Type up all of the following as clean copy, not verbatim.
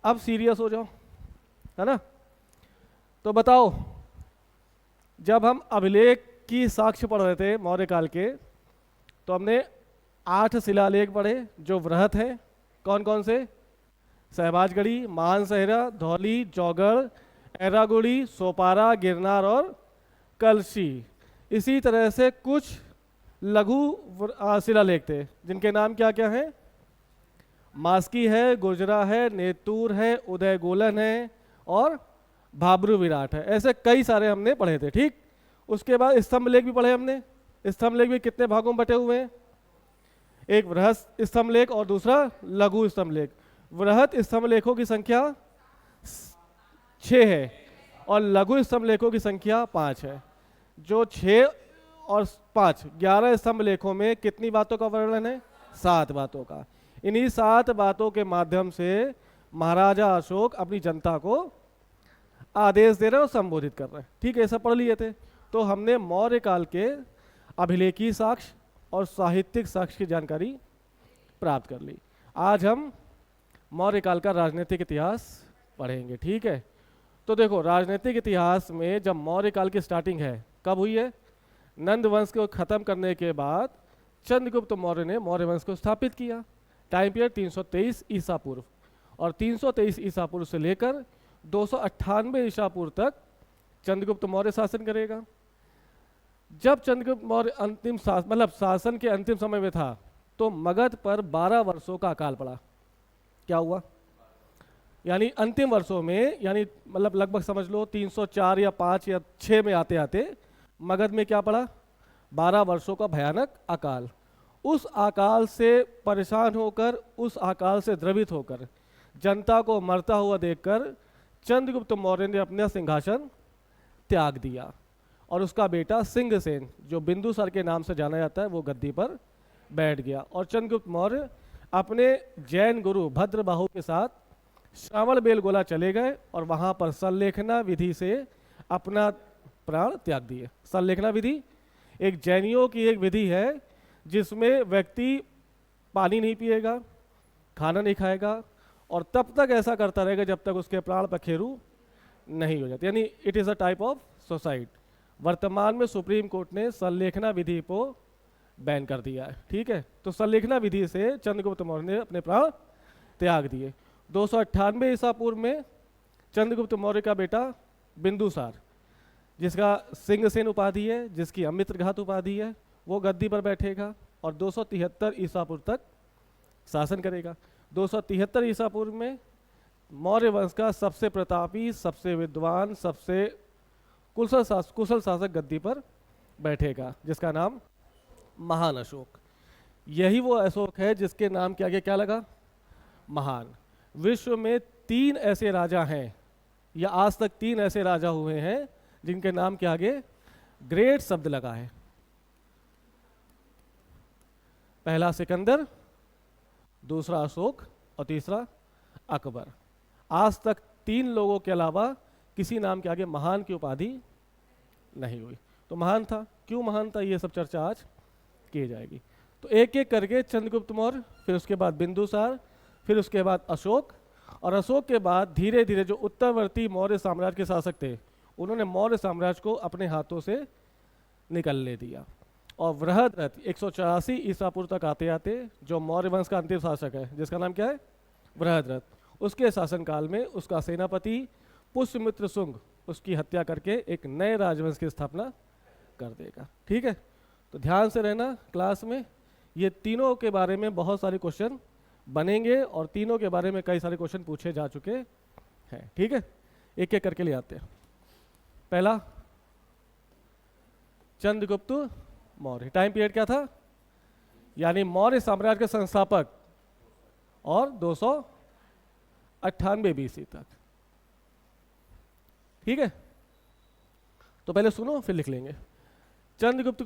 अब सीरियस हो जाओ, है ना। तो बताओ, जब हम अभिलेख की साक्ष्य पढ़ रहे थे मौर्य काल के, तो हमने 8 शिलालेख पढ़े जो वृहत हैं। कौन कौन से? सहबाजगढ़ी, मानसहरा, धौली, जौगढ़, एरागुड़ी, सोपारा, गिरनार और कलशी। इसी तरह से कुछ लघु शिलालेख थे जिनके नाम क्या क्या हैं? मास्की है, गुर्जरा है, नेतूर है, उदय गोलन है और भाब्रू विराट है। ऐसे कई सारे हमने पढ़े थे, ठीक। उसके बाद स्तंभलेख भी पढ़े हमने। स्तंभलेख भी कितने भागों में बटे हुए हैं? एक वृहत स्तंभलेख और दूसरा लघु स्तंभलेख। वृहत स्तंभलेखों की संख्या 6 है और लघु स्तंभलेखों की संख्या 5 है। जो 6 और 5 11 स्तंभलेखों में कितनी बातों का वर्णन है? 7 बातों का। इन्हीं 7 बातों के माध्यम से महाराजा अशोक अपनी जनता को आदेश दे रहे हैं और संबोधित कर रहे हैं, ठीक है। ऐसा पढ़ लिए थे। तो हमने मौर्य काल के अभिलेखीय साक्ष्य और साहित्यिक साक्ष्य की जानकारी प्राप्त कर ली। आज हम मौर्य काल का राजनीतिक इतिहास पढ़ेंगे, ठीक है। तो देखो, राजनीतिक इतिहास में जब मौर्य काल की स्टार्टिंग है, कब हुई है? नंद वंश को खत्म करने के बाद चंद्रगुप्त मौर्य ने मौर्य वंश को स्थापित किया। टाइम पीरियड 323 ईसा पूर्व, और 323 ईसा पूर्व से लेकर 298 ईसा पूर्व तक चंद्रगुप्त मौर्य शासन करेगा। जब चंद्रगुप्त मौर्य अंतिम शासन के अंतिम समय में था, तो मगध पर 12 वर्षों का अकाल पड़ा। क्या हुआ? यानी अंतिम वर्षों में, यानी लगभग समझ लो 304 या 5 या 6 में आते आते मगध में क्या पड़ा? 12 वर्षों का भयानक अकाल। उस अकाल से परेशान होकर, उस अकाल से द्रवित होकर, जनता को मरता हुआ देखकर चंद्रगुप्त मौर्य ने अपना सिंहासन त्याग दिया और उसका बेटा सिंहसेन, जो बिंदुसार के नाम से जाना जाता है, वो गद्दी पर बैठ गया। और चंद्रगुप्त मौर्य अपने जैन गुरु भद्रबाहु के साथ श्रावण बेलगोला चले गए और वहाँ पर संलेखना विधि से अपना प्राण त्याग दिए। संलेखना विधि एक जैनियों की एक विधि है जिसमें व्यक्ति पानी नहीं पिएगा, खाना नहीं खाएगा और तब तक ऐसा करता रहेगा जब तक उसके प्राण पखेरु नहीं हो जाते। यानी it is a type of suicide. वर्तमान में सुप्रीम कोर्ट ने संलेखना विधि को बैन कर दिया है, ठीक है। तो संलेखना विधि से चंद्रगुप्त मौर्य ने अपने प्राण त्याग दिए। 298 ईसा पूर्व में चंद्रगुप्त मौर्य का बेटा बिंदुसार, जिसका सिंहसेन उपाधि है, जिसकी अमित्रघात उपाधि है, वो गद्दी पर बैठेगा और 273 ईसा पूर्व तक शासन करेगा। 273 ईसा पूर्व में मौर्य वंश का सबसे प्रतापी, सबसे विद्वान, सबसे कुशल शासक गद्दी पर बैठेगा, जिसका नाम महान अशोक। यही वो अशोक है जिसके नाम के आगे क्या लगा? महान। विश्व में 3 ऐसे राजा हैं, या आज तक 3 ऐसे राजा हुए हैं जिनके नाम के आगे ग्रेट शब्द लगा है। पहला सिकंदर, दूसरा अशोक और तीसरा अकबर। आज तक 3 लोगों के अलावा किसी नाम के आगे महान की उपाधि नहीं हुई। तो महान था, क्यों महान था, ये सब चर्चा आज की जाएगी। तो एक एक करके चंद्रगुप्त मौर्य, फिर उसके बाद बिंदुसार, फिर उसके बाद अशोक, और अशोक के बाद धीरे धीरे जो उत्तरवर्ती मौर्य साम्राज्य के शासक थे, उन्होंने मौर्य साम्राज्य को अपने हाथों से निकलने दिया। और वृहद्रथ 184 ईसा पूर्व तक आते आते जो मौर्य वंश का अंतिम शासक है, जिसका नाम क्या है? वृहद्रथ, उसके शासनकाल में उसका सेनापति पुष्यमित्र शुंग उसकी हत्या करके एक नए राजवंश की स्थापना कर देगा, ठीक है। तो ध्यान से रहना क्लास में, ये तीनों के बारे में बहुत सारे क्वेश्चन बनेंगे और तीनों के बारे में कई सारे क्वेश्चन पूछे जा चुके हैं, ठीक है। एक एक करके ले आते हैं। पहला, चंद्रगुप्त मौर्य। टाइम पीरियड क्या था? यानी मौर्य साम्राज्य के संस्थापक और 298 बीसी तक, ठीक है। तो पहले सुनो फिर लिख लेंगे। चंद्रगुप्त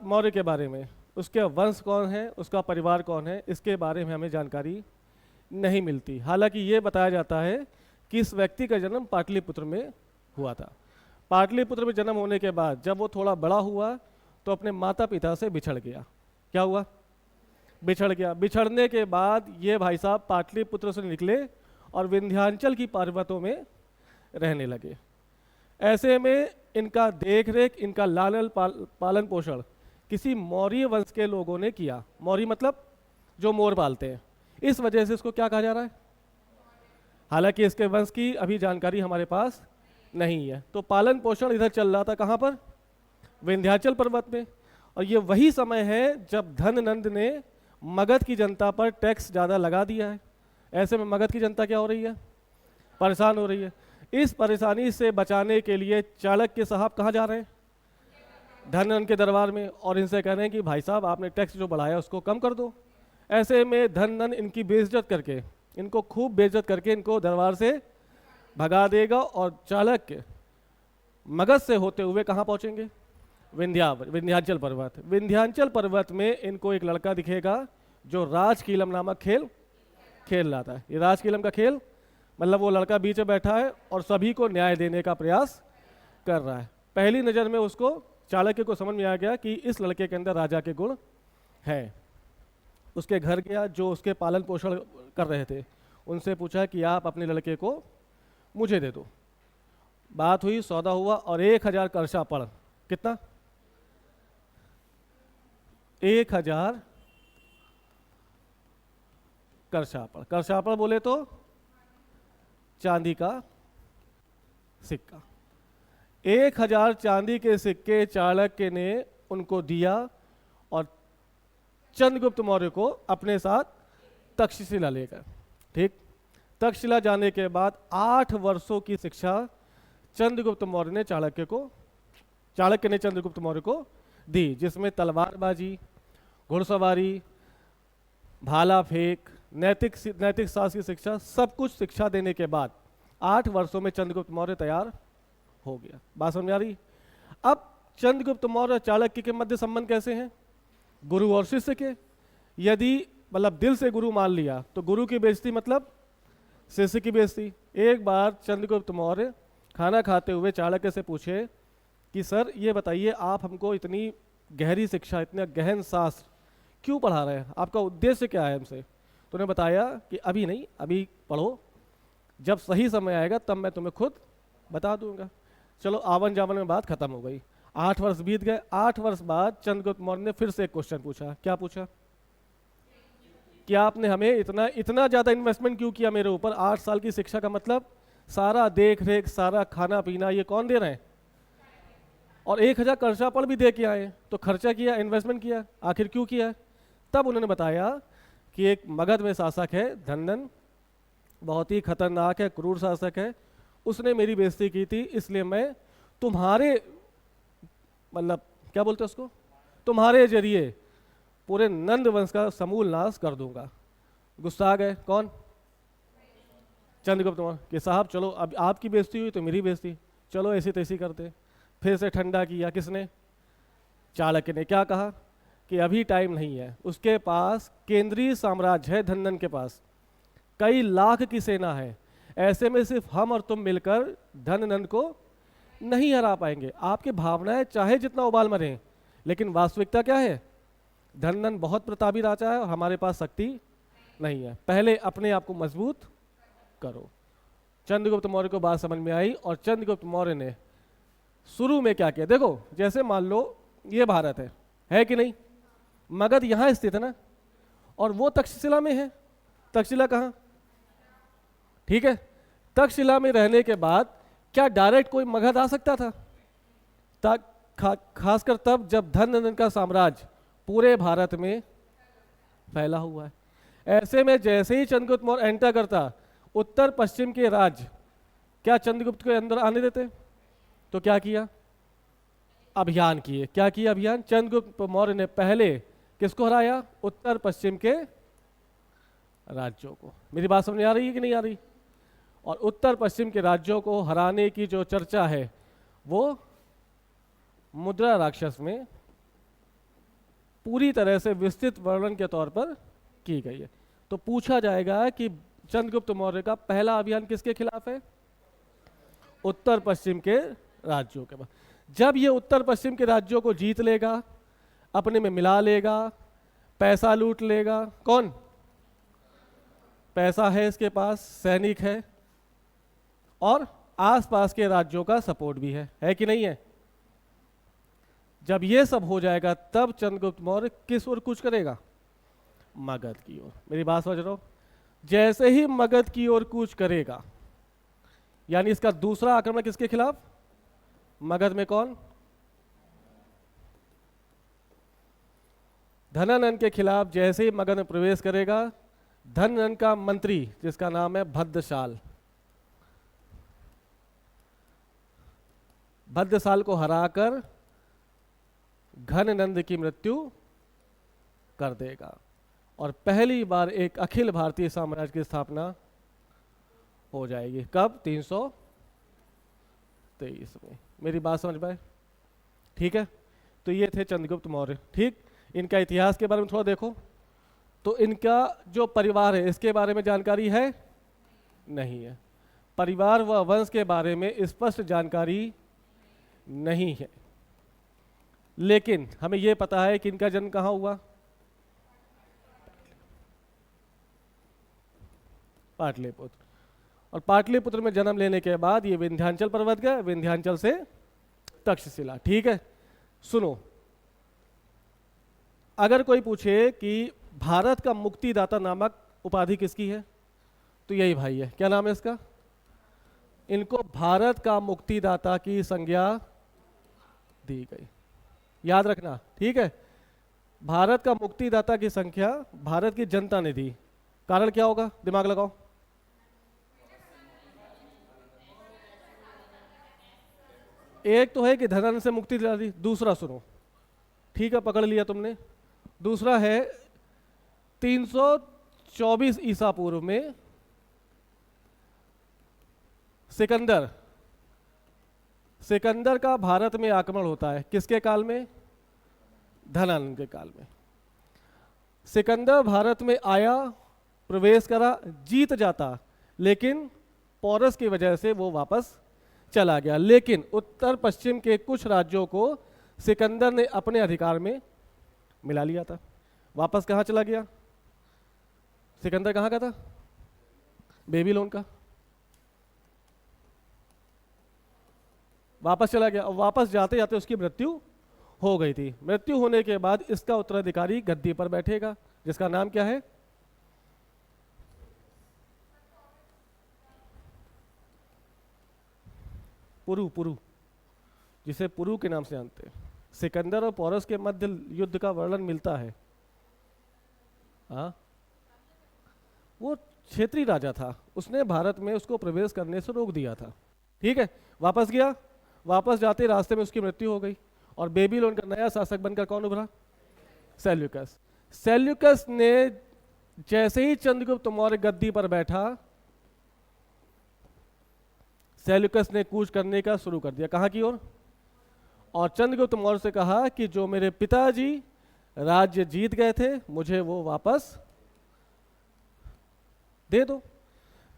मौर्य के बारे में, उसके वंश कौन है, उसका परिवार कौन है, इसके बारे में हमें जानकारी नहीं मिलती। हालांकि ये बताया जाता है कि इस व्यक्ति का जन्म पाटलिपुत्र में हुआ था। पाटलिपुत्र में जन्म होने के बाद जब वो थोड़ा बड़ा हुआ तो अपने माता पिता से बिछड़ गया। क्या हुआ? बिछड़ गया। बिछड़ने के बाद ये भाई साहब पाटलिपुत्र से निकले और विंध्याचल की पर्वतों में रहने लगे। ऐसे में इनका देख रेख, इनका लालन पालन पोषण किसी मौर्य वंश के लोगों ने किया। मौर्य मतलब जो मोर पालते हैं, इस वजह से इसको क्या कहा जा रहा है। हालांकि इसके वंश की अभी जानकारी हमारे पास नहीं है। तो पालन पोषण इधर चल रहा था, कहाँ पर, विंध्याचल पर्वत में। और ये वही समय है जब धननंद ने मगध की जनता पर टैक्स ज़्यादा लगा दिया है। ऐसे में मगध की जनता क्या हो रही है, परेशान हो रही है। इस परेशानी से बचाने के लिए चाणक्य साहब कहाँ जा रहे हैं, धननंद के दरबार में, और इनसे कह रहे हैं कि भाई साहब आपने टैक्स जो बढ़ाया उसको कम कर दो। ऐसे में धननंद इनकी बेइज्जत करके, इनको खूब बेइज्जत करके इनको दरबार से भगा देगा और चाणक्य मगध से होते हुए कहाँ पहुँचेंगे, विंध्याचल पर्वत। विंध्याचल पर्वत में इनको एक लड़का दिखेगा जो राजकीलम नामक खेल खेल रहा था। ये राजकीलम का खेल मतलब वो लड़का बीच में बैठा है और सभी को न्याय देने का प्रयास कर रहा है। पहली नज़र में उसको, चाणक्य को समझ में आ गया कि इस लड़के के अंदर राजा के गुण हैं। उसके घर गया, जो उसके पालन पोषण कर रहे थे, उनसे पूछा कि आप अपने लड़के को मुझे दे दो। बात हुई, सौदा हुआ और 1000 करशापड़, कितना, 1000 करशापड़। करशापड़ बोले तो चांदी का सिक्का। 1000 चांदी के सिक्के चाणक्य ने उनको दिया और चंद्रगुप्त मौर्य को अपने साथ तक्षशिला लेकर, ठीक, तक्षशिला जाने के बाद 8 वर्षों की शिक्षा चाणक्य ने चंद्रगुप्त मौर्य को दी, जिसमें तलवारबाजी, घुड़सवारी, भाला फेंक, नैतिक शास्त्र की शिक्षा, सब कुछ शिक्षा देने के बाद 8 वर्षों में चंद्रगुप्त मौर्य तैयार हो गया। बात समझ आ रही। अब चंद्रगुप्त मौर्य और चाणक्य के मध्य संबंध कैसे हैं, गुरु और शिष्य के। यदि मतलब दिल से गुरु मान लिया तो गुरु की बेइज्जती मतलब शिष्य की बेइज्जती। एक बार चंद्रगुप्त मौर्य खाना खाते हुए चाणक्य से पूछे कि सर ये बताइए, आप हमको इतनी गहरी शिक्षा, इतना गहन शास्त्र क्यों पढ़ा रहे हैं, आपका उद्देश्य क्या है हमसे। तो उन्हें बताया कि अभी नहीं, अभी पढ़ो, जब सही समय आएगा तब मैं तुम्हें खुद बता दूंगा। चलो आवन जावन में बात खत्म हो गई। 8 वर्ष बीत गए। 8 वर्ष बाद चंद्रगुप्त मौर्य ने फिर से एक क्वेश्चन पूछा। क्या पूछा, कि आपने हमें इतना ज़्यादा इन्वेस्टमेंट क्यों किया मेरे ऊपर। 8 साल की शिक्षा का मतलब सारा देख रेख, सारा खाना पीना, ये कौन दे रहे हैं, और 1000 करशापड़ भी दे के आए, तो खर्चा किया, इन्वेस्टमेंट किया, आखिर क्यों किया। तब उन्होंने बताया कि एक मगध में शासक है धननंद, बहुत ही खतरनाक है, क्रूर शासक है, उसने मेरी बेइज्जती की थी, इसलिए मैं तुम्हारे मतलब क्या बोलते हैं उसको, तुम्हारे जरिए पूरे नंद वंश का समूल नाश कर दूंगा। गुस्सा आ गए कौन, चंद्रगुप्त मौर्य, कि साहब चलो अब आपकी बेइज्जती हुई तो मेरी बेइज्जती, चलो ऐसी तैसी करते। फिर से ठंडा किया किसने, चाणक्य ने। क्या कहा कि अभी टाइम नहीं है, उसके पास केंद्रीय साम्राज्य है, धननंद के पास कई लाख की सेना है, ऐसे में सिर्फ हम और तुम मिलकर धननंद को नहीं हरा पाएंगे। आपकी भावनाएं चाहे जितना उबाल मरें, लेकिन वास्तविकता क्या है, धननंद बहुत प्रतापी राजा है और हमारे पास शक्ति नहीं है, पहले अपने आप को मजबूत करो। चंद्रगुप्त मौर्य को बात समझ में आई और चंद्रगुप्त मौर्य ने शुरू में क्या किया, देखो जैसे मान लो ये भारत है कि नहीं, मगध यहाँ स्थित है ना, और वो तक्षशिला में है। तक्षशिला कहाँ, ठीक है, तक्षशिला में रहने के बाद क्या डायरेक्ट कोई मगध आ सकता था, खासकर तब जब धननंद का साम्राज्य पूरे भारत में फैला हुआ है। ऐसे में जैसे ही चंद्रगुप्त मौर्य एंटर करता, उत्तर पश्चिम के राज्य क्या चंद्रगुप्त के अंदर आने देते, तो क्या किया, अभियान किए। क्या किया अभियान, चंद्रगुप्त मौर्य ने पहले किसको हराया, उत्तर पश्चिम के राज्यों को। मेरी बात समझ आ रही है कि नहीं आ रही। और उत्तर पश्चिम के राज्यों को हराने की जो चर्चा है वो मुद्रा राक्षस में पूरी तरह से विस्तृत वर्णन के तौर पर की गई है। तो पूछा जाएगा कि चंद्रगुप्त मौर्य का पहला अभियान किसके खिलाफ है, उत्तर पश्चिम के राज्यों के। जब ये उत्तर पश्चिम के राज्यों को जीत लेगा, अपने में मिला लेगा, पैसा लूट लेगा, कौन, पैसा है इसके पास, सैनिक है, और आसपास के राज्यों का सपोर्ट भी है कि नहीं है? जब ये सब हो जाएगा तब चंद्रगुप्त मौर्य किस ओर कूच करेगा? मगध की ओर। मेरी बात समझ रहे हो? जैसे ही मगध की ओर कूच करेगा, यानी इसका दूसरा आक्रमण किसके खिलाफ? मगध में कौन? धनानंद के खिलाफ। जैसे ही मगध में प्रवेश करेगा, धनानंद का मंत्री जिसका नाम है भद्रशाल, भद्रशाल को हराकर घननंद की मृत्यु कर देगा और पहली बार एक अखिल भारतीय साम्राज्य की स्थापना हो जाएगी। कब? 323 में। मेरी बात समझ पाए? ठीक है, तो ये थे चंद्रगुप्त मौर्य। ठीक, इनका इतिहास के बारे में थोड़ा देखो तो इनका जो परिवार है इसके बारे में जानकारी है? नहीं है। परिवार व वंश के बारे में स्पष्ट जानकारी नहीं है, लेकिन हमें यह पता है कि इनका जन्म कहाँ हुआ? पाटलिपुत्र। और पाटलिपुत्र में जन्म लेने के बाद ये विंध्याचल पर्वत गए, विंध्याचल से तक्षशिला। ठीक है, सुनो, अगर कोई पूछे कि भारत का मुक्तिदाता नामक उपाधि किसकी है, तो यही भाई है। क्या नाम है इसका? इनको भारत का मुक्तिदाता की संज्ञा दी गई। याद रखना, ठीक है? भारत का मुक्तिदाता की संख्या भारत की जनता ने दी। कारण क्या होगा? दिमाग लगाओ। एक तो है कि धनानंद से मुक्ति दिला दी, दूसरा सुनो, ठीक है, पकड़ लिया तुमने। दूसरा है 324 ईसा पूर्व में सिकंदर का भारत में आक्रमण होता है। किसके काल में? धनानंद के काल में। सिकंदर भारत में आया, प्रवेश करा, जीत जाता, लेकिन पोरस की वजह से वो वापस चला गया। लेकिन उत्तर पश्चिम के कुछ राज्यों को सिकंदर ने अपने अधिकार में मिला लिया था। वापस कहाँ चला गया? सिकंदर कहाँ का था? बेबीलोन का। वापस चला गया और वापस जाते जाते उसकी मृत्यु हो गई थी। मृत्यु होने के बाद इसका उत्तराधिकारी गद्दी पर बैठेगा, जिसका नाम क्या है? पुरु, जिसे पुरु के नाम से जानते हैं। सिकंदर और पोरस के मध्य युद्ध का वर्णन मिलता है। हाँ, वो क्षेत्रीय राजा था, उसने भारत में उसको प्रवेश करने से रोक दिया था। ठीक है, वापस गया, वापस जाते रास्ते में उसकी मृत्यु हो गई और बेबीलोन का नया शासक बनकर कौन उभरा? सेल्यूकस। सेल्यूकस ने जैसे ही चंद्रगुप्त मौर्य गद्दी पर बैठा, सेल्यूकस ने कूच करने का शुरू कर दिया। कहाँ की ओर? और चंद्रगुप्त मौर्य से कहा कि जो मेरे पिताजी राज्य जीत गए थे, मुझे वो वापस दे दो।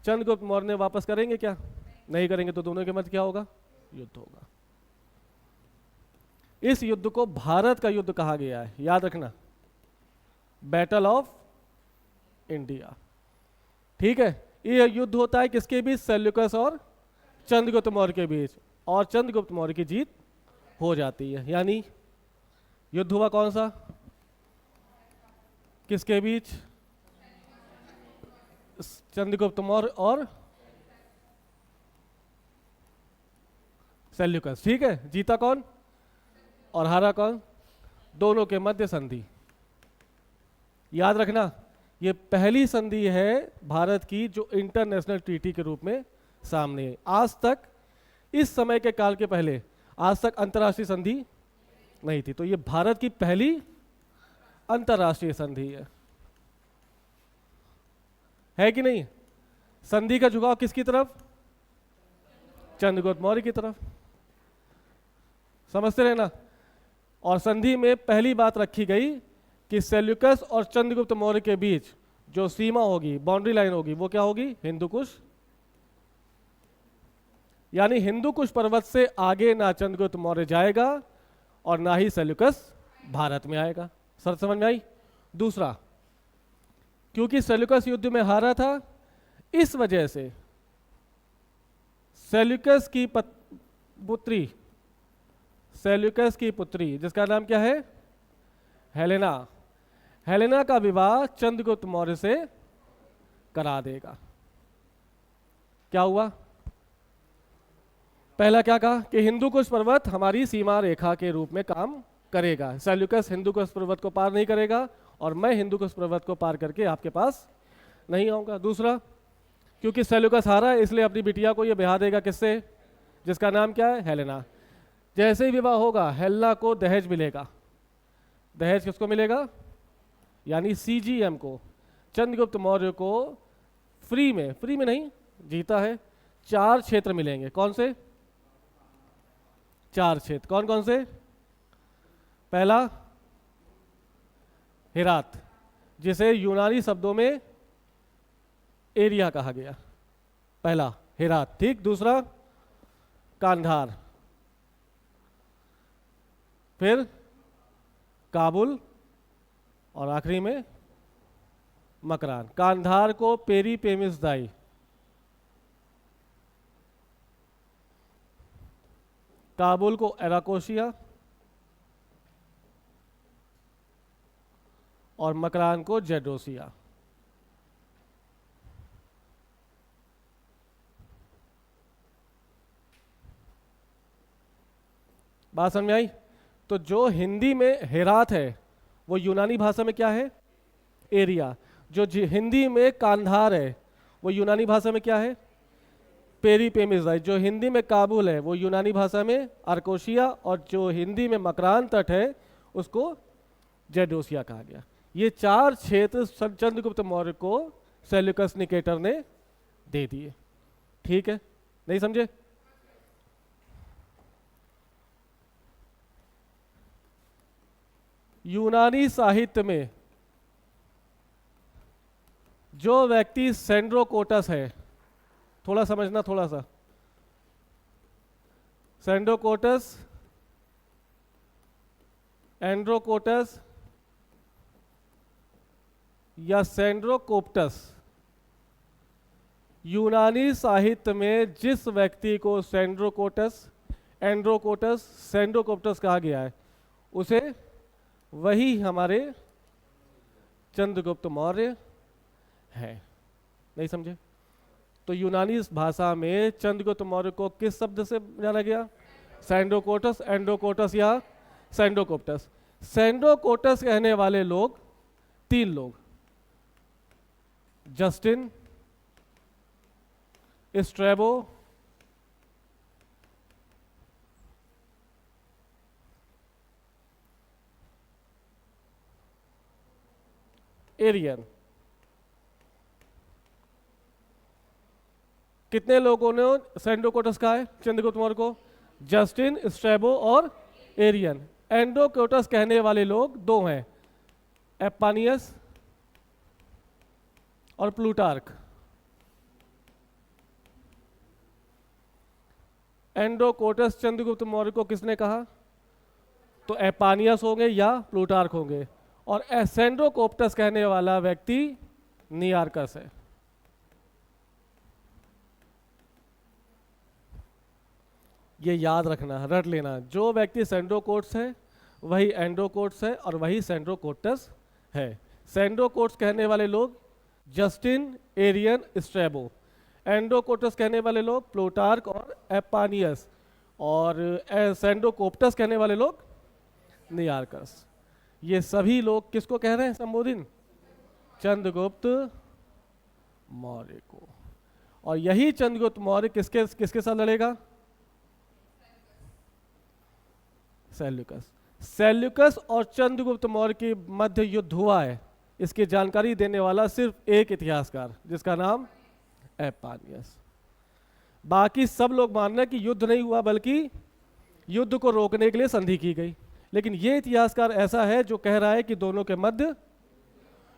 चंद्रगुप्त मौर्य ने वापस करेंगे क्या? नहीं करेंगे, तो दोनों के मध्य क्या होगा? युद्ध होगा। इस युद्ध को भारत का युद्ध कहा गया है, याद रखना, बैटल ऑफ इंडिया। ठीक है, यह युद्ध होता है किसके बीच? सेल्यूकस और चंद्रगुप्त मौर्य के बीच, और चंद्रगुप्त मौर्य की जीत हो जाती है। यानी युद्ध हुआ कौन सा? किसके बीच? चंद्रगुप्त मौर्य और सेल्यूकस। ठीक है, जीता कौन और हारा कौन? दोनों के मध्य संधि। याद रखना, ये पहली संधि है भारत की जो इंटरनेशनल ट्रीटी के रूप में सामने है। आज तक, इस समय के काल के पहले आज तक अंतर्राष्ट्रीय संधि नहीं थी, तो ये भारत की पहली अंतर्राष्ट्रीय संधि है कि नहीं? संधि का झुकाव किसकी तरफ? चंद्रगुप्त मौर्य की तरफ। समझते रहना। और संधि में पहली बात रखी गई कि सेल्यूकस और चंद्रगुप्त मौर्य के बीच जो सीमा होगी, बाउंड्री लाइन होगी, वो क्या होगी? हिंदू कुश। यानी हिंदू कुश पर्वत से आगे ना चंद्रगुप्त मौर्य जाएगा और ना ही सेल्यूकस भारत में आएगा। सर समझ में आई? दूसरा, क्योंकि सेल्यूकस युद्ध में हारा था, इस वजह से सेल्यूकस की पुत्री, सेल्यूकस की पुत्री जिसका नाम क्या है, हेलेना, हेलेना का विवाह चंद्रगुप्त मौर्य से करा देगा। क्या हुआ? पहला क्या कहा कि हिंदू कुश पर्वत हमारी सीमा रेखा के रूप में काम करेगा, सेल्यूकस हिंदू कुश पर्वत को पार नहीं करेगा और मैं हिंदू कुश पर्वत को पार करके आपके पास नहीं आऊँगा। दूसरा, क्योंकि सेल्यूकस हारा है इसलिए अपनी बिटिया को ये ब्याह देगा, किससे, जिसका नाम क्या है, हेलेना। जैसे ही विवाह होगा हेलेना को दहेज मिलेगा। दहेज किसको मिलेगा? यानी सीजीएम को, चंद्रगुप्त मौर्य को फ्री में नहीं, जीता है, 4 क्षेत्र मिलेंगे। कौन से 4 क्षेत्र? कौन कौन से? पहला हेरात, जिसे यूनानी शब्दों में एरिया कहा गया, पहला हेरात, ठीक। दूसरा कांधार, फिर काबुल और आखिरी में मकरान। कांधार को पेरी पेमिसदाई, काबुल को एराकोशिया और मकरान को जेडोसिया। बात समझ में आई? तो जो हिंदी में हेरात है वो यूनानी भाषा में क्या है, एरिया। जो हिंदी में कांधार है वो यूनानी भाषा में क्या है, पेरी पेमिसदाई। जो हिंदी में काबुल है वो यूनानी भाषा में आर्कोशिया, और जो हिंदी में मकरान तट है उसको जेडोसिया कहा गया। ये 4 क्षेत्र चंद्रगुप्त मौर्य को सेल्यूकस निकेटर ने दे दिए। ठीक है, नहीं समझे? यूनानी साहित्य में जो व्यक्ति सेंड्रोकोटस है, थोड़ा समझना, थोड़ा सा, सेंड्रोकोटस, एंड्रोकोटस या सेंड्रोकोप्टस, यूनानी साहित्य में जिस व्यक्ति को सेंड्रोकोटस, एंड्रोकोटस, सेंड्रोकोप्टस कहा गया है उसे वही हमारे चंद्रगुप्त मौर्य है। नहीं समझे? तो यूनानी भाषा में चंद्रगुप्त मौर्य को किस शब्द से जाना गया? सेंड्रोकोटस, एंड्रोकोटस या सेंड्रोकोप्टस। सेंड्रोकोटस कहने वाले लोग 3 लोग, जस्टिन, स्ट्रैबो एरियन। कितने लोगों ने सेंड्रोकोटस कहा है चंद्रगुप्त मौर्य को? जस्टिन, स्ट्रैबो और एरियन। एंड्रोकोटस कहने वाले लोग 2 हैं, एपानियस और प्लूटार्क। एंड्रोकोटस चंद्रगुप्त मौर्य को किसने कहा? तो एपानियस होंगे या प्लूटार्क होंगे। और सेंड्रोकोप्टस कहने वाला व्यक्ति नियार्कस है। ये याद रखना, रट लेना, जो व्यक्ति सेंड्रोकोट्स है वही एंड्रोकोट्स है और वही सेंड्रोकोटस है। सेंड्रोकोट्स कहने वाले लोग जस्टिन, एरियन, स्ट्रैबो। एंड्रोकोटस कहने वाले लोग प्लूटार्क और एपानियस, और सेंड्रोकोप्टस कहने वाले लोग नियार्कस। ये सभी लोग किसको कह रहे हैं संबोधित? चंद्रगुप्त मौर्य को। और यही चंद्रगुप्त मौर्य किसके किसके साथ लड़ेगा? सेल्यूकस। सेल्यूकस और चंद्रगुप्त मौर्य के मध्य युद्ध हुआ है, इसकी जानकारी देने वाला सिर्फ एक इतिहासकार जिसका नाम एपानियस। बाकी सब लोग मान रहे हैं कि युद्ध नहीं हुआ बल्कि युद्ध को रोकने के लिए संधि की गई, लेकिन ये इतिहासकार ऐसा है जो कह रहा है कि दोनों के मध्य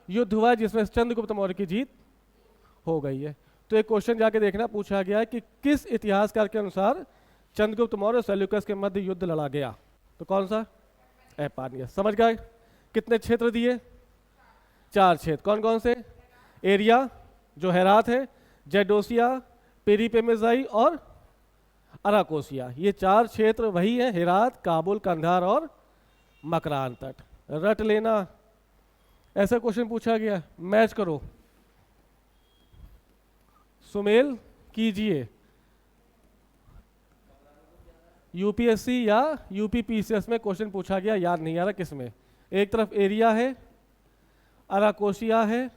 युद्ध हुआ जिसमें चंद्रगुप्त मौर्य की जीत हो गई है। तो एक क्वेश्चन जाके देखना, पूछा गया है कि किस इतिहासकार के अनुसार चंद्रगुप्त मौर्य और सेल्यूकस के मध्य युद्ध लड़ा गया? तो कौन सा? एपानियस। समझ गए? कितने क्षेत्र दिए? 4 क्षेत्र। कौन कौन से? एरिया जो हेरात है, जैडोसिया, पेरीपेमेजाई और अराकोसिया, ये 4 क्षेत्र वही है, हेरात, काबुल, कंधार और मकरान तट। रट लेना, ऐसा क्वेश्चन पूछा गया, मैच करो, सुमेल कीजिए। यूपीएससी या यूपीपीसीएस में क्वेश्चन पूछा गया, याद नहीं आ रहा किस में। एक तरफ एरिया है, अराकोसिया है,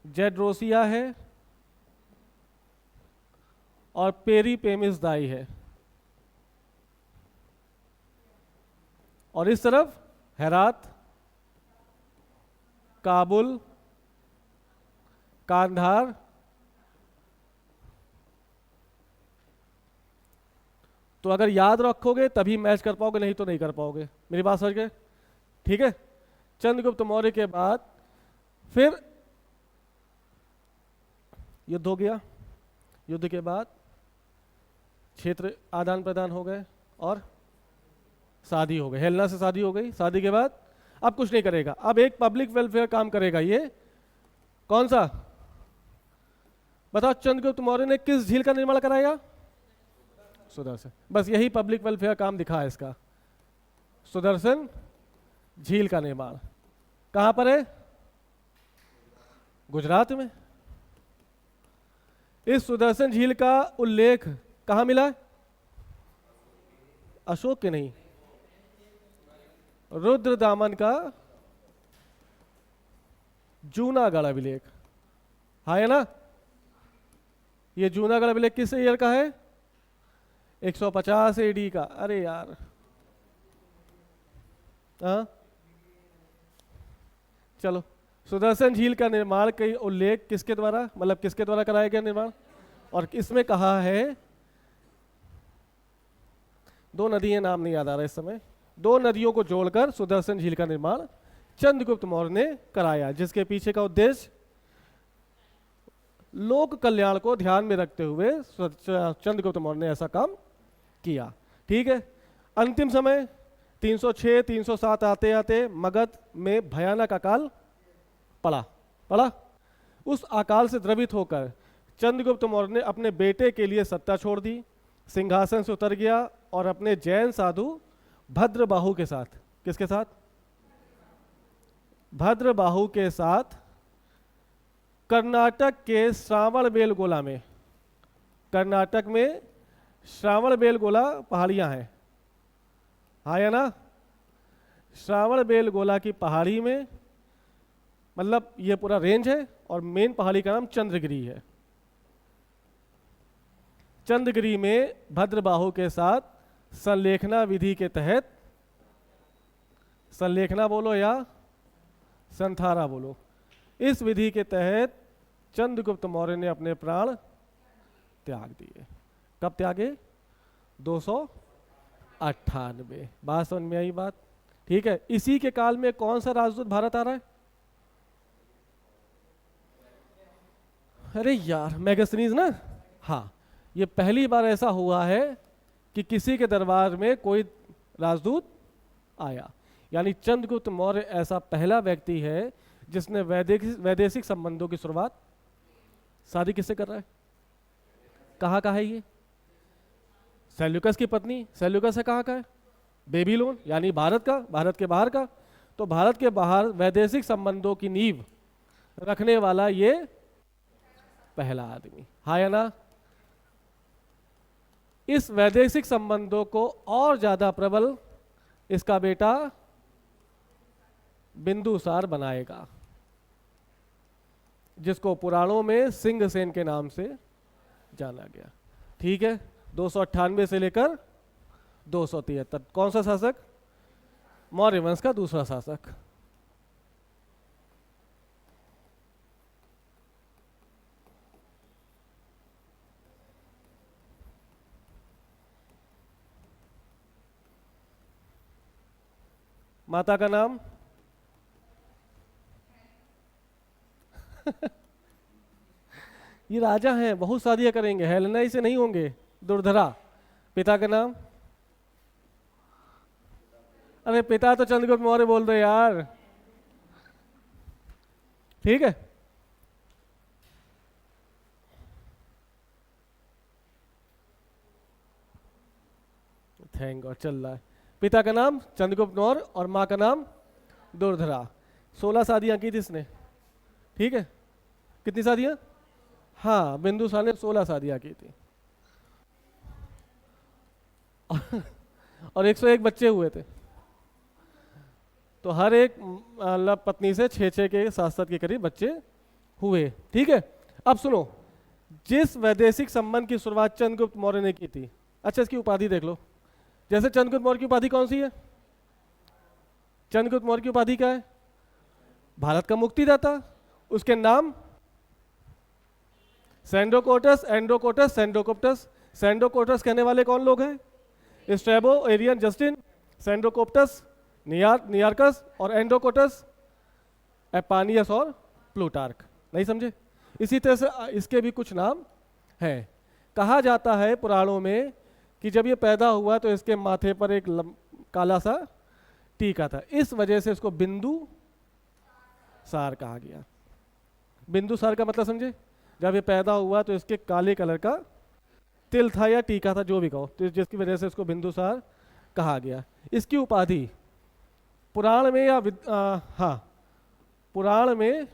जेड्रोसिया है और पेरीपेमिसदाई है, और इस तरफ हेरात, काबुल, कांधार, तो अगर याद रखोगे तभी मैच कर पाओगे, नहीं तो नहीं कर पाओगे। मेरी बात समझ गए? ठीक है। चंद्रगुप्त मौर्य के बाद फिर युद्ध हो गया, युद्ध के बाद क्षेत्र आदान प्रदान हो गए और शादी हो गई, हेलेना से शादी हो गई। शादी के बाद अब कुछ नहीं करेगा, अब एक पब्लिक वेलफेयर काम करेगा। ये कौन सा बताओ? चंद्रगुप्त मौर्य ने किस झील का निर्माण कराया? सुदर्शन। बस यही पब्लिक वेलफेयर काम दिखा है इसका, सुदर्शन झील का निर्माण। कहां पर है? गुजरात में। इस सुदर्शन झील का उल्लेख कहां मिला? अशोक के नहीं, रुद्रदामन का जूनागढ़ अभिलेख है ना। ये जूनागढ़ अभिलेख किस ईयर का है? 150 एडी का। अरे यार, हाँ चलो, सुदर्शन झील का निर्माण का उल्लेख किसके द्वारा, मतलब किसके द्वारा कराया गया निर्माण? और इसमें कहा है, 2 नदियां नाम नहीं याद आ रहा इस समय, 2 नदियों को जोड़कर सुदर्शन झील का निर्माण चंद्रगुप्त मौर्य ने कराया, जिसके पीछे का उद्देश्य लोक कल्याण को ध्यान में रखते हुए चंद्रगुप्त मौर्य ने ऐसा काम किया। ठीक है। अंतिम समय 306 307 आते आते मगध में भयानक अकाल पड़ा। उस अकाल से द्रवित होकर चंद्रगुप्त मौर्य ने अपने बेटे के लिए सत्ता छोड़ दी, सिंहासन से उतर गया और अपने जैन साधु भद्रबाहु के साथ, किसके साथ? भद्रबाहु के साथ कर्नाटक के श्रावणबेलगोला में, कर्नाटक में श्रावणबेलगोला पहाड़ियां हैं, हाँ या ना? श्रावणबेलगोला की पहाड़ी में, मतलब ये पूरा रेंज है, और मेन पहाड़ी का नाम चंद्रगिरी है। चंद्रगिरी में भद्रबाहु के साथ संलेखना विधि के तहत, संलेखना बोलो या संथारा बोलो, इस विधि के तहत चंद्रगुप्त मौर्य ने अपने प्राण त्याग दिए। कब त्यागे? 298। बात समझ में आई बात? ठीक है। इसी के काल में कौन सा राजदूत भारत आ रहा है? अरे यार, मैगस्थनीज ना। हाँ, ये पहली बार ऐसा हुआ है कि किसी के दरबार में कोई राजदूत आया, यानी चंद्रगुप्त मौर्य ऐसा पहला व्यक्ति है जिसने वैदेशिक संबंधों की शुरुआत, शादी किससे कर रहा है? कहाँ का है ये? सेल्यूकस की पत्नी। सेल्यूकस है कहाँ का है? बेबीलोन, यानी भारत का, भारत के बाहर का। तो भारत के बाहर वैदेशिक संबंधों की नींव रखने वाला ये पहला आदमी, हाँ या ना? इस वैदेशिक संबंधों को और ज्यादा प्रबल इसका बेटा बिंदुसार बनाएगा, जिसको पुराणों में सिंहसेन के नाम से जाना गया। ठीक है। 298 से लेकर 273। कौन सा शासक? मौर्य वंश का दूसरा शासक। माता का नाम? ये राजा हैं, बहुत शादियां करेंगे, हेलेना ही से नहीं होंगे, दुर्धरा। पिता का नाम? अरे पिता तो चंद्रगुप्त मौर्य बोल रहे यार। ठीक है। थैंक गॉड चल रहा है। पिता का नाम चंद्रगुप्त मौर्य और माँ का नाम दुर्धरा। 16 शादियां की थी इसने, ठीक है। कितनी शादियां? हाँ, बिंदुसार ने 16 शादियां की थी और 101 बच्चे हुए थे। तो हर एक मतलब पत्नी से 6-6 के 7-7 के करीब बच्चे हुए, ठीक है। अब सुनो, जिस वैदेशिक संबंध की शुरुआत चंद्रगुप्त मौर्य ने की थी, अच्छा इसकी उपाधि देख लो। जैसे चंद्रगुप्त मौर्य की उपाधि कौन सी है? चंद्रगुप्त मौर्य की उपाधि क्या है? भारत का मुक्तिदाता। उसके नाम सेंडोकोटस, एंडोकोटस, सेंडोकोप्टस। सेंडोकोटस कहने वाले कौन लोग हैं? Strabo, Arrian, Justin. Sandrocottus Nearchus और एंडोकोटस एपानियस और प्लूटार्क। नहीं समझे? इसी तरह से इसके भी कुछ नाम हैं। कहा जाता है पुराणों में कि जब ये पैदा हुआ तो इसके माथे पर एक काला सा टीका था, इस वजह से इसको बिंदु सार कहा गया। बिंदु सार का मतलब समझे? जब ये पैदा हुआ तो इसके काले कलर का तिल था या टीका था, जो भी कहो, तो जिसकी वजह से इसको बिंदुसार कहा गया। इसकी उपाधि पुराण में या हाँ, पुराण में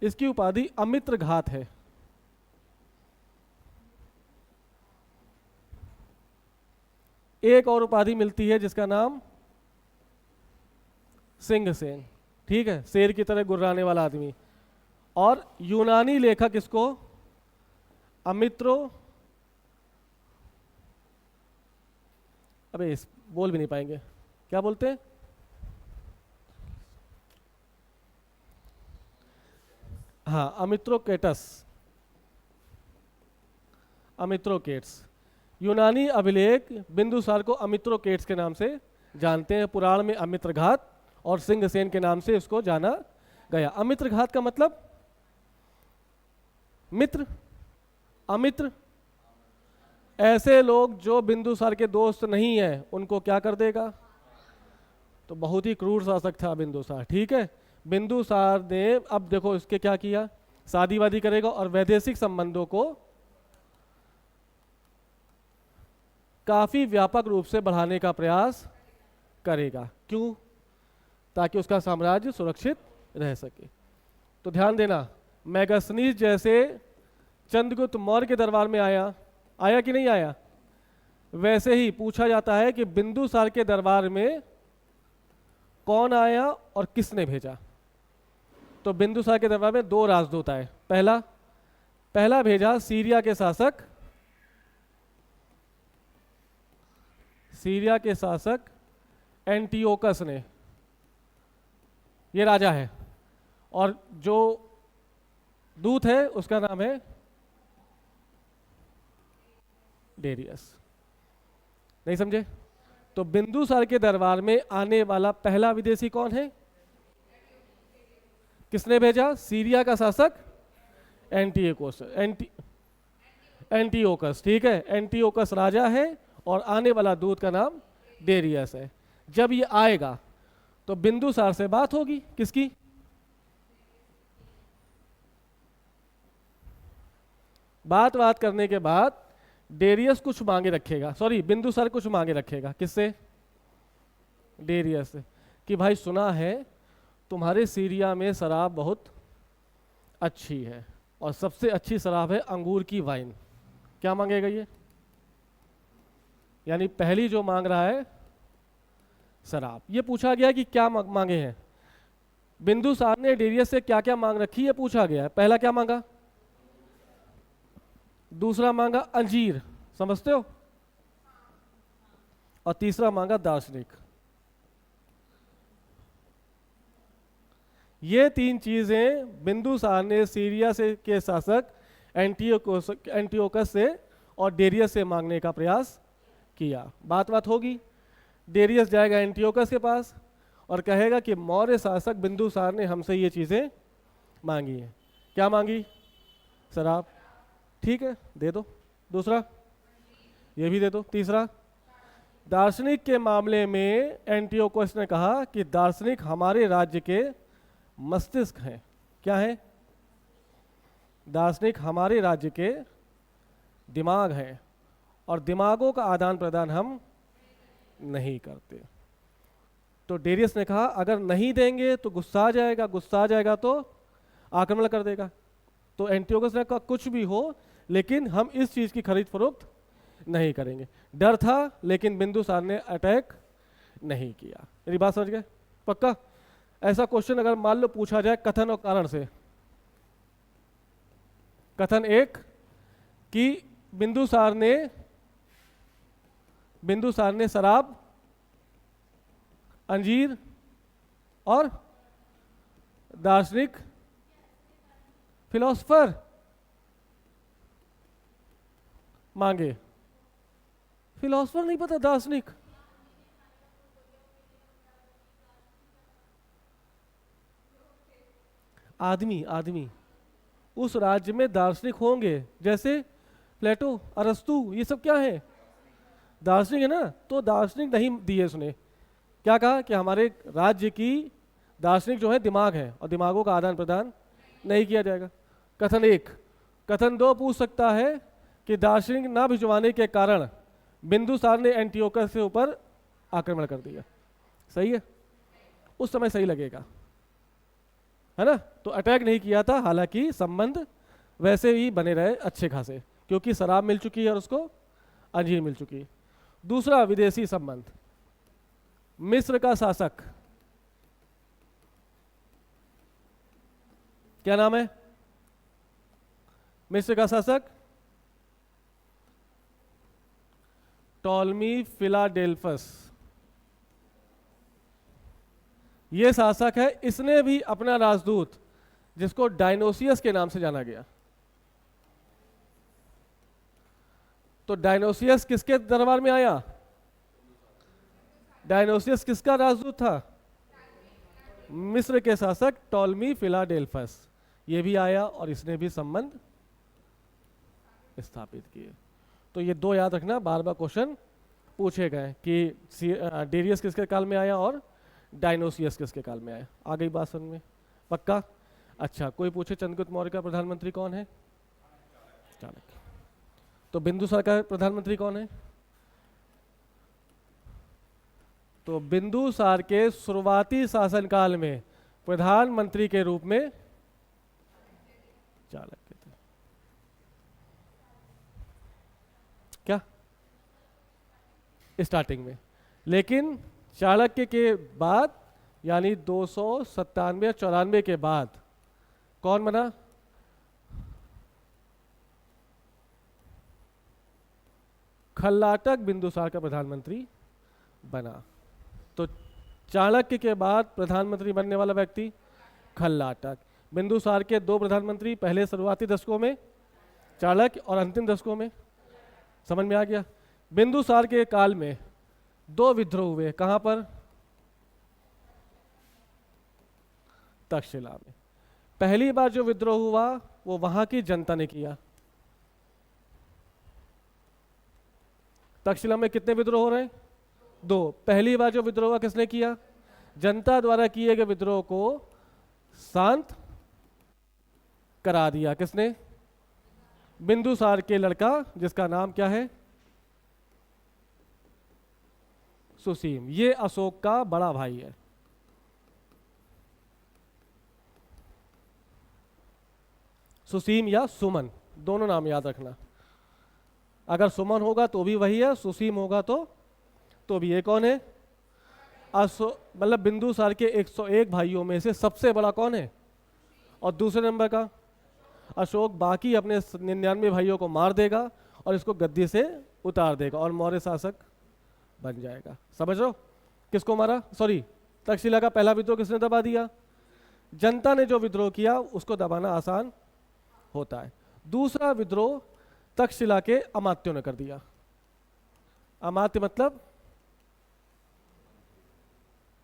इसकी उपाधि अमित्र घात है। एक और उपाधि मिलती है जिसका नाम सिंहसेन, ठीक है, शेर की तरह गुर्राने वाला आदमी। और यूनानी लेखक इसको अमित्रो, अबे इस बोल भी नहीं पाएंगे, क्या बोलते हैं? हाँ, अमित्रोकेटस, अमित्रोकेट्स। यूनानी अभिलेख बिंदुसार को अमित्रोकेट्स के नाम से जानते हैं। पुराण में अमित्रघात और सिंहसेन के नाम से इसको जाना गया। अमित्रघात का मतलब मित्र, अमित्र, ऐसे लोग जो बिंदुसार के दोस्त नहीं है उनको क्या कर देगा। तो बहुत ही क्रूर शासक था बिंदुसार, ठीक है। बिंदुसार ने अब देखो इसके क्या किया, शादी वादी करेगा और वैदेशिक संबंधों को काफी व्यापक रूप से बढ़ाने का प्रयास करेगा। क्यों? ताकि उसका साम्राज्य सुरक्षित रह सके। तो ध्यान देना, मैगसनीज जैसे चंद्रगुप्त मौर्य के दरबार में आया कि नहीं आया, वैसे ही पूछा जाता है कि बिंदुसार के दरबार में कौन आया और किसने भेजा। तो बिंदुसार के दरबार में 2 राजदूत आए। पहला भेजा सीरिया के शासक एंटियोकस ने, ये राजा है, और जो दूत है उसका नाम है डेरियस। नहीं समझे? तो बिंदुसार के दरबार में आने वाला पहला विदेशी कौन है? किसने भेजा? सीरिया का शासक एंटियोकस, ठीक है। एंटियोकस राजा है और आने वाला दूत का नाम डेरियस है। जब ये आएगा तो बिंदुसार से बात होगी, किसकी? बात करने के बाद डेरियस कुछ मांगे रखेगा, सॉरी बिंदुसार कुछ मांगे रखेगा। किससे? डेरियस से, कि भाई सुना है तुम्हारे सीरिया में शराब बहुत अच्छी है और सबसे अच्छी शराब है अंगूर की वाइन। क्या मांगेगा ये? यानी पहली जो मांग रहा है शराब। ये पूछा गया कि क्या मांगे हैं। बिंदुसार ने डेरियस से क्या क्या मांग रखी है पूछा गया है। पहला क्या मांगा? दूसरा मांगा अंजीर, समझते हो, और तीसरा मांगा दार्शनिक। ये 3 चीजें बिंदुसार ने सीरिया से के शासक एंटियोकस से और डेरियस से मांगने का प्रयास किया। बात होगी, डेरियस जाएगा एंटियोकस के पास और कहेगा कि मौर्य शासक बिंदुसार ने हमसे ये चीजें मांगी हैं। क्या मांगी? शराब, ठीक है, दे दो। दूसरा, ये भी दे दो। तीसरा, दार्शनिक के मामले में एंटियोकस ने कहा कि दार्शनिक हमारे राज्य के मस्तिष्क हैं, क्या है? दार्शनिक हमारे राज्य के दिमाग हैं और दिमागों का आदान प्रदान हम नहीं करते। तो डेरियस ने कहा अगर नहीं देंगे तो गुस्सा आ जाएगा, गुस्सा आ जाएगा तो आक्रमण कर देगा। तो एंटियोकस ने कहा कुछ भी हो लेकिन हम इस चीज़ की खरीद फरोख्त नहीं करेंगे। डर था लेकिन बिंदुसार ने अटैक नहीं किया। मेरी बात समझ गए? पक्का? ऐसा क्वेश्चन अगर मान लो पूछा जाए कथन और कारण से, कथन एक कि बिंदुसार ने शराब, अंजीर और दार्शनिक, फिलोसफर मांगे। फिलोसफर नहीं पता, दार्शनिक। आदमी उस राज्य में दार्शनिक होंगे, जैसे प्लेटो, अरस्तु, ये सब क्या है? दार्शनिक है ना। तो दार्शनिक नहीं दिए उसने। क्या कहा कि हमारे राज्य की दार्शनिक जो है दिमाग है और दिमागों का आदान प्रदान नहीं किया जाएगा। कथन एक। कथन दो पूछ सकता है कि दार्शनिक ना भिजवाने के कारण बिंदुसार ने एंटियोकस के ऊपर आक्रमण कर दिया। सही है? उस समय सही लगेगा, है ना। तो अटैक नहीं किया था, हालांकि संबंध वैसे ही बने रहे अच्छे खासे, क्योंकि शराब मिल चुकी है और उसको अंजीर मिल चुकी है। दूसरा विदेशी संबंध। मिस्र का शासक, क्या नाम है? मिस्र का शासक टॉलमी फिलाडेल्फस। ये शासक है। इसने भी अपना राजदूत, जिसको डायनोसियस के नाम से जाना गया। तो डायनोसियस किसके दरबार में आया? डायनोसियस किसका राजदूत था? मिस्र के शासक टॉलमी फिलाडेल्फस। ये भी आया और इसने भी संबंध स्थापित किए। तो ये दो याद रखना, बार बार क्वेश्चन पूछे गए कि डेरियस किसके काल में आया और डायनोसियस किसके काल में आया। आ गई बात समझ में? पक्का? अच्छा, कोई पूछे चंद्रगुप्त मौर्य का प्रधानमंत्री कौन है? चाणक्य। तो बिंदुसार का प्रधानमंत्री कौन है? तो बिंदुसार के शुरुआती शासनकाल में प्रधानमंत्री के रूप में चाणक्य थे। क्या? स्टार्टिंग में। लेकिन चाणक्य के बाद यानी 297-94 के बाद कौन बना? खल्लाटक बिंदुसार का प्रधानमंत्री बना। तो चाणक्य के बाद प्रधानमंत्री बनने वाला व्यक्ति खल्लाटक। बिंदुसार के दो प्रधानमंत्री, पहले शुरुआती दशकों में चाणक्य और अंतिम दशकों में। समझ में आ गया? बिंदुसार के काल में दो विद्रोह हुए। कहां पर? तक्षशिला में। पहली बार जो विद्रोह हुआ वो वहां की जनता ने किया। तक्षशिला में कितने विद्रोह हो रहे हैं? दो। पहली बार जो विद्रोह हुआ किसने किया? जनता द्वारा किए गए विद्रोह को शांत करा दिया। किसने? बिंदुसार के लड़का, जिसका नाम क्या है? सुसीम। ये अशोक का बड़ा भाई है। सुसीम या सुमन, दोनों नाम याद रखना। अगर सुमन होगा तो भी वही है, सुसीम होगा तो भी। ये कौन है? मतलब बिंदुसार के 101 भाइयों में से सबसे बड़ा कौन है? और दूसरे नंबर का अशोक। बाकी अपने 99 भाइयों को मार देगा और इसको गद्दी से उतार देगा और मौर्य शासक बन जाएगा। समझ रहे हो? किसको मारा? सॉरी, तक्षशिला का पहला विद्रोह किसने दबा दिया? जनता ने जो विद्रोह किया उसको दबाना आसान होता है। दूसरा विद्रोह तक्षशिला के अमात्यों ने कर दिया। अमात्य मतलब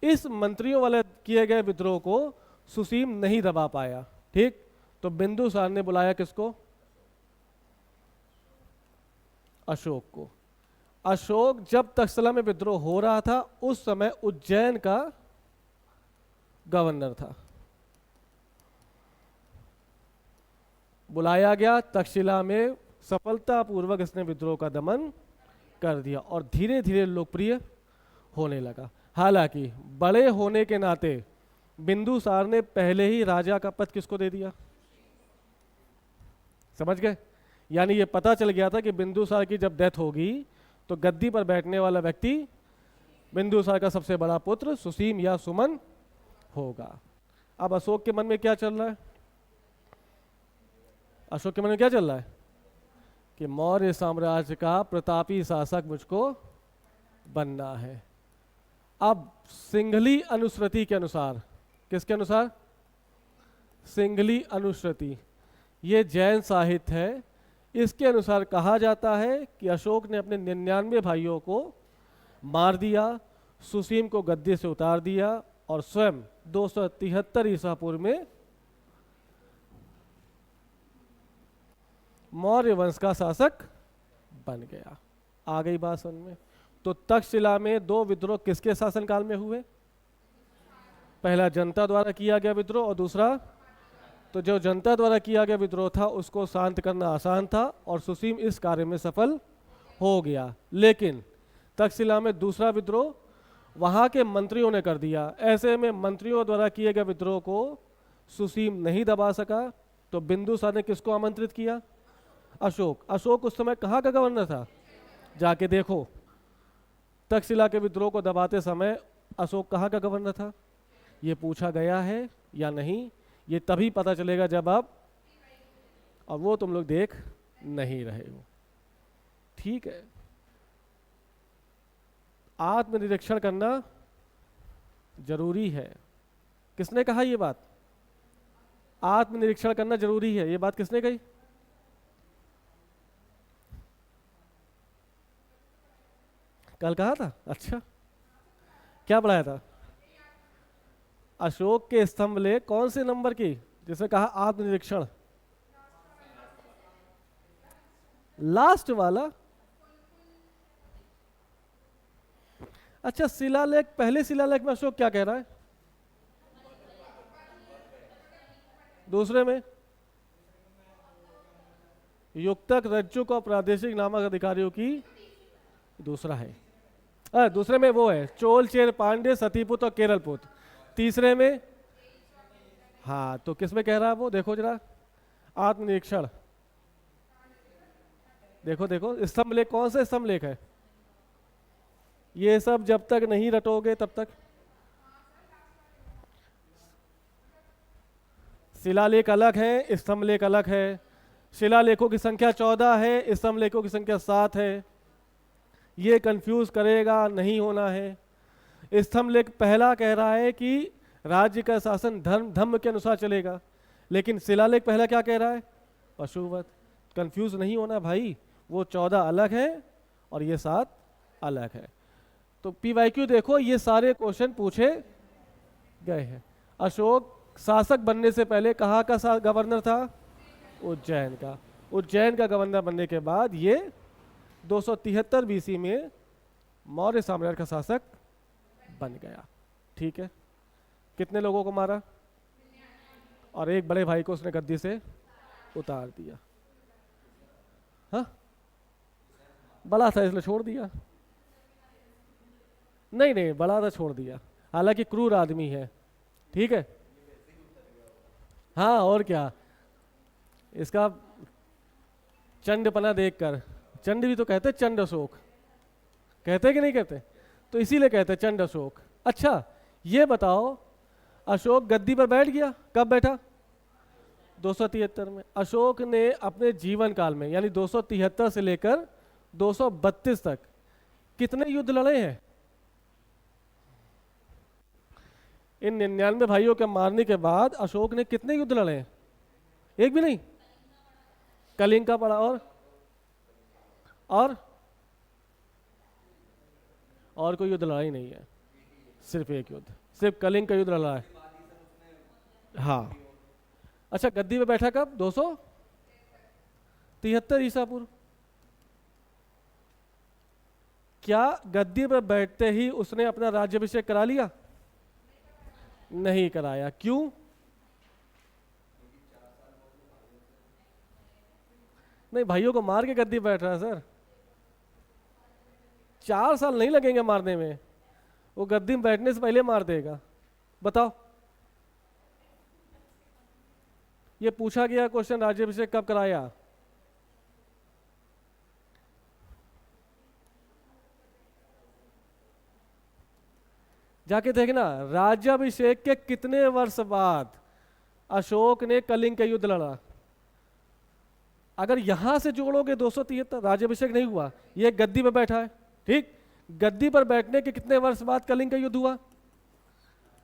इस मंत्रियों वाले किए गए विद्रोह को सुसीम नहीं दबा पाया। ठीक, तो बिंदुसार ने बुलाया किसको? अशोक को। अशोक जब तक्षशिला में विद्रोह हो रहा था उस समय उज्जैन का गवर्नर था। बुलाया गया, तक्षशिला में सफलतापूर्वक इसने विद्रोह का दमन कर दिया और धीरे धीरे लोकप्रिय होने लगा। हालांकि बड़े होने के नाते बिंदुसार ने पहले ही राजा का पद किसको दे दिया? समझ गए? यानी ये पता चल गया था कि बिंदुसार की जब डेथ होगी तो गद्दी पर बैठने वाला व्यक्ति बिंदुसार का सबसे बड़ा पुत्र सुसीम या सुमन होगा। अब अशोक के मन में क्या चल रहा है? अशोक के मन में क्या चल रहा है? कि मौर्य साम्राज्य का प्रतापी शासक मुझको बनना है। अब सिंघली अनुश्रुति के अनुसार, किसके अनुसार? सिंघली अनुश्रुति, ये जैन साहित्य है। इसके अनुसार कहा जाता है कि अशोक ने अपने 99 भाइयों को मार दिया, सुसीम को गद्दी से उतार दिया और स्वयं 273 ईसा पूर्व में मौर्य वंश का शासक बन गया। आ गई बात समझ में? तो तक्षशिला में 2 विद्रोह किसके शासनकाल में हुए? पहला जनता द्वारा किया गया विद्रोह और दूसरा, तो जो जनता द्वारा किया गया विद्रोह था उसको शांत करना आसान था और सुसीम इस कार्य में सफल हो गया। लेकिन तक्षशिला में दूसरा विद्रोह वहाँ के मंत्रियों ने कर दिया। ऐसे में मंत्रियों द्वारा किए गए विद्रोह को सुसीम नहीं दबा सका, तो बिंदुसार ने किसको आमंत्रित किया? अशोक। अशोक उस समय कहाँ का गवर्नर था? जाके देखो, तक्षशिला के विद्रोह को दबाते समय अशोक कहाँ का गवर्नर था? ये पूछा गया है या नहीं, ये तभी पता चलेगा जब आप, और वो तुम लोग देख नहीं रहे हो। ठीक है, आत्मनिरीक्षण करना जरूरी है। किसने कहा ये बात? आत्मनिरीक्षण करना जरूरी है, ये बात किसने कही? कल कहा था? अच्छा, क्या पढ़ाया था? अशोक के स्तंभ लेख कौन से नंबर की, जिसने कहा आत्मनिरीक्षण? लास्ट वाला। अच्छा, शिलालेख, पहले शिलालेख में अशोक क्या कह रहा है? दूसरे में युक्तक, रज्जुक और प्रादेशिक नामक अधिकारियों की, दूसरा है। दूसरे में वो है चोल, चेर, पांडे, सतीपुत और केरलपुत। तीसरे में, हाँ, तो किस में कह रहा है वो? देखो जरा, आत्मनिरीक्षण। देखो देखो, स्तंभ लेख कौन सा स्तंभ लेख है? ये सब जब तक नहीं रटोगे तब तक। शिलालेख अलग है, स्तंभ लेख अलग है। शिलालेखों की संख्या 14 है, स्तंभ लेखों की संख्या 7 है। ये कंफ्यूज करेगा नहीं होना है। स्तंभ लेख पहला कह रहा है कि राज्य का शासन धर्म के अनुसार चलेगा, लेकिन शिलालेख पहला क्या कह रहा है? पशुवत। कंफ्यूज नहीं होना भाई, वो 14 अलग है और ये 7 अलग है। तो PYQ देखो, ये सारे क्वेश्चन पूछे गए हैं। अशोक शासक बनने से पहले कहाँ का गवर्नर था? उज्जैन का। उज्जैन का गवर्नर बनने के बाद ये 273 BC में मौर्य साम्राज्य का शासक बन गया। ठीक है, कितने लोगों को मारा? और एक बड़े भाई को उसने गद्दी से उतार दिया। हाँ, बड़ा था इसलिए छोड़ दिया? नहीं नहीं, बड़ा था छोड़ दिया, हालांकि क्रूर आदमी है। ठीक है, हाँ, और क्या, इसका चंडपना देखकर, चंड भी तो कहते चंड अशोक, कहते कि नहीं कहते? तो इसीलिए कहते चंड अशोक। अच्छा, ये बताओ, अशोक गद्दी पर बैठ गया, कब बैठा? 273 में। अशोक ने अपने जीवन काल में, यानी 273 से लेकर 232 तक कितने युद्ध लड़े हैं? इन 99 भाइयों के मारने के बाद अशोक ने कितने युद्ध लड़े हैं? एक भी नहीं। कलिंग का पड़ा, और कोई युद्ध लड़ा ही नहीं है, सिर्फ एक युद्ध, सिर्फ कलिंग का युद्ध लड़ा है। हाँ, अच्छा, गद्दी पे बैठा कब? 273 ईसा पूर्व। क्या गद्दी पर बैठते ही उसने अपना राज्याभिषेक करा लिया? नहीं कराया। क्यों? नहीं, भाइयों को मार के गद्दी बैठ रहा है सर। 4 साल नहीं लगेंगे मारने में, वो गद्दी में बैठने से पहले मार देगा। बताओ, ये पूछा गया क्वेश्चन, राज्याभिषेक कब कराया? जाके देखना, राज्याभिषेक के कितने वर्ष बाद अशोक ने कलिंग का युद्ध लड़ा। अगर यहां से जोड़ोगे 273, राज्याभिषेक नहीं हुआ, ये गद्दी पर बैठा है, ठीक। गद्दी पर बैठने के कितने वर्ष बाद कलिंग का युद्ध हुआ,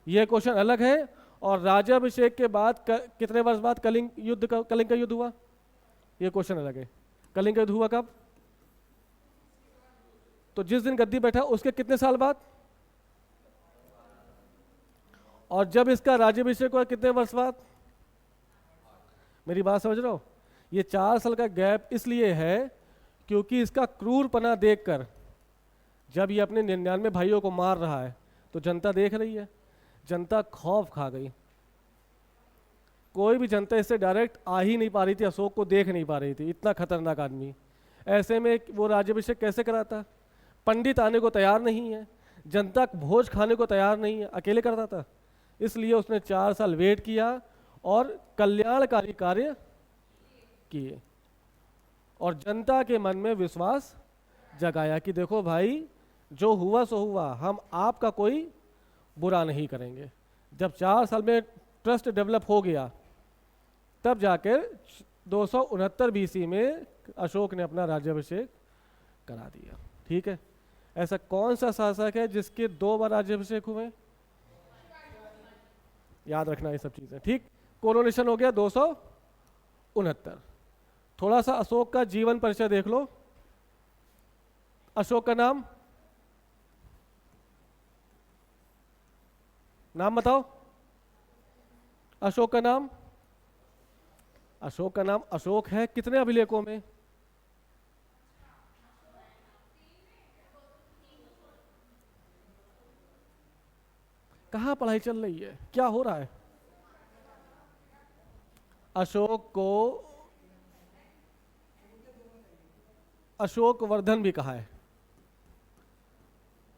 यह क्वेश्चन अलग है। और राज्याभिषेक के बाद कितने वर्ष बाद कलिंग का युद्ध हुआ, यह क्वेश्चन अलग है। कलिंग का युद्ध हुआ कब? तो जिस दिन गद्दी बैठा उसके कितने साल बाद, और जब इसका राज्याभिषेक हुआ कितने वर्ष बाद? मेरी बात समझ रहे हो? ये 4 साल का गैप इसलिए है क्योंकि इसका क्रूरपना देखकर, जब ये अपने 99 भाइयों को मार रहा है तो जनता देख रही है, जनता खौफ खा गई। कोई भी जनता इससे डायरेक्ट आ ही नहीं पा रही थी, अशोक को देख नहीं पा रही थी, इतना खतरनाक आदमी। ऐसे में वो राज्याभिषेक कैसे कराता? पंडित आने को तैयार नहीं है, जनता भोज खाने को तैयार नहीं है, अकेले करता था। इसलिए उसने 4 साल वेट किया और कल्याणकारी कार्य किए और जनता के मन में विश्वास जगाया कि देखो भाई, जो हुआ सो हुआ, हम आपका कोई बुरा नहीं करेंगे। जब 4 साल में ट्रस्ट डेवलप हो गया, तब जाकर 269 BC में अशोक ने अपना राज्याभिषेक करा दिया। ठीक है, ऐसा कौन सा शासक है जिसके 2 बार राज्याभिषेक हुए? याद रखना ये सब चीजें, ठीक। कोरोनेशन हो गया 269। थोड़ा सा अशोक का जीवन परिचय देख लो। अशोक का नाम बताओ। अशोक का नाम अशोक है कितने अभिलेखों में? कहाँ पढ़ाई चल रही है, क्या हो रहा है? अशोक को अशोक वर्धन भी कहा है।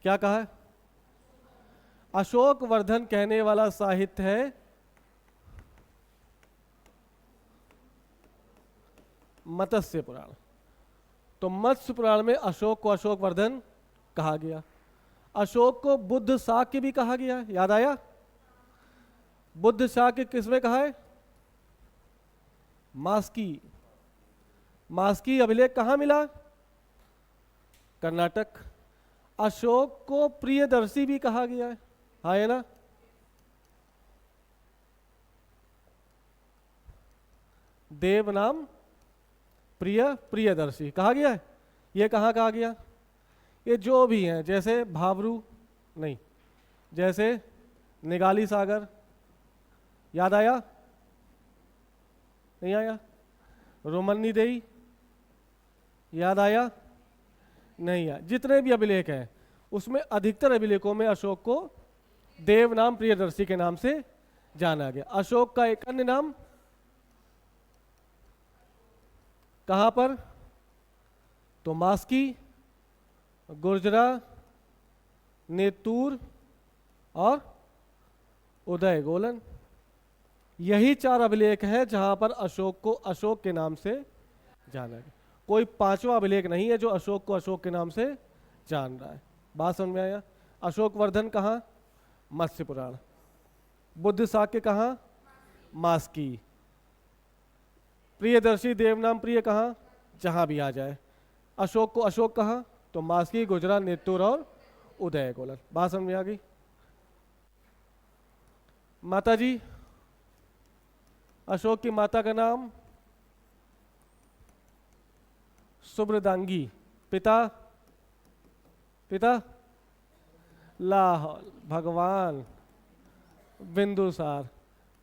क्या कहा है? अशोक वर्धन कहने वाला साहित्य है मत्स्य पुराण। तो मत्स्य पुराण में अशोक को अशोक वर्धन कहा गया। अशोक को बुद्ध शाक्य भी कहा गया, याद आया? बुद्ध शाक्य किसमें कहा है? मास्की अभिलेख कहाँ मिला? कर्नाटक। अशोक को प्रियदर्शी भी कहा गया है, हाँ है ना? देव नाम प्रियदर्शी कहा गया है। ये कहाँ कहा गया? ये जो भी हैं, जैसे भावरू नहीं, जैसे निगाली सागर, याद आया? नहीं आया? रोमन्नी देई, याद आया? नहीं आया? जितने भी अभिलेख हैं उसमें अधिकतर अभिलेखों में अशोक को देव नाम प्रियदर्शी के नाम से जाना गया। अशोक का एक अन्य नाम कहां पर? तो मास्की, गुर्जरा, नेतूर और उदय गोलन, यही 4 अभिलेख हैं जहां पर अशोक को अशोक के नाम से जाना गया। कोई 5वां अभिलेख नहीं है जो अशोक को अशोक के नाम से जान रहा है। बात समझ में आया? अशोक वर्धन कहाँ? मत्स्य पुराण। बुद्ध शाक्य कहाँ? मास्की। प्रियदर्शी देवनाम प्रिय कहाँ? जहां भी आ जाए। अशोक को अशोक कहाँ? तो मास्की, गुजरात, नेतुर और उदय गोलन। बात समझ में आ गई? माता जी, अशोक की माता का नाम सुब्रदांगी। पिता लाहौल भगवान बिंदुसार।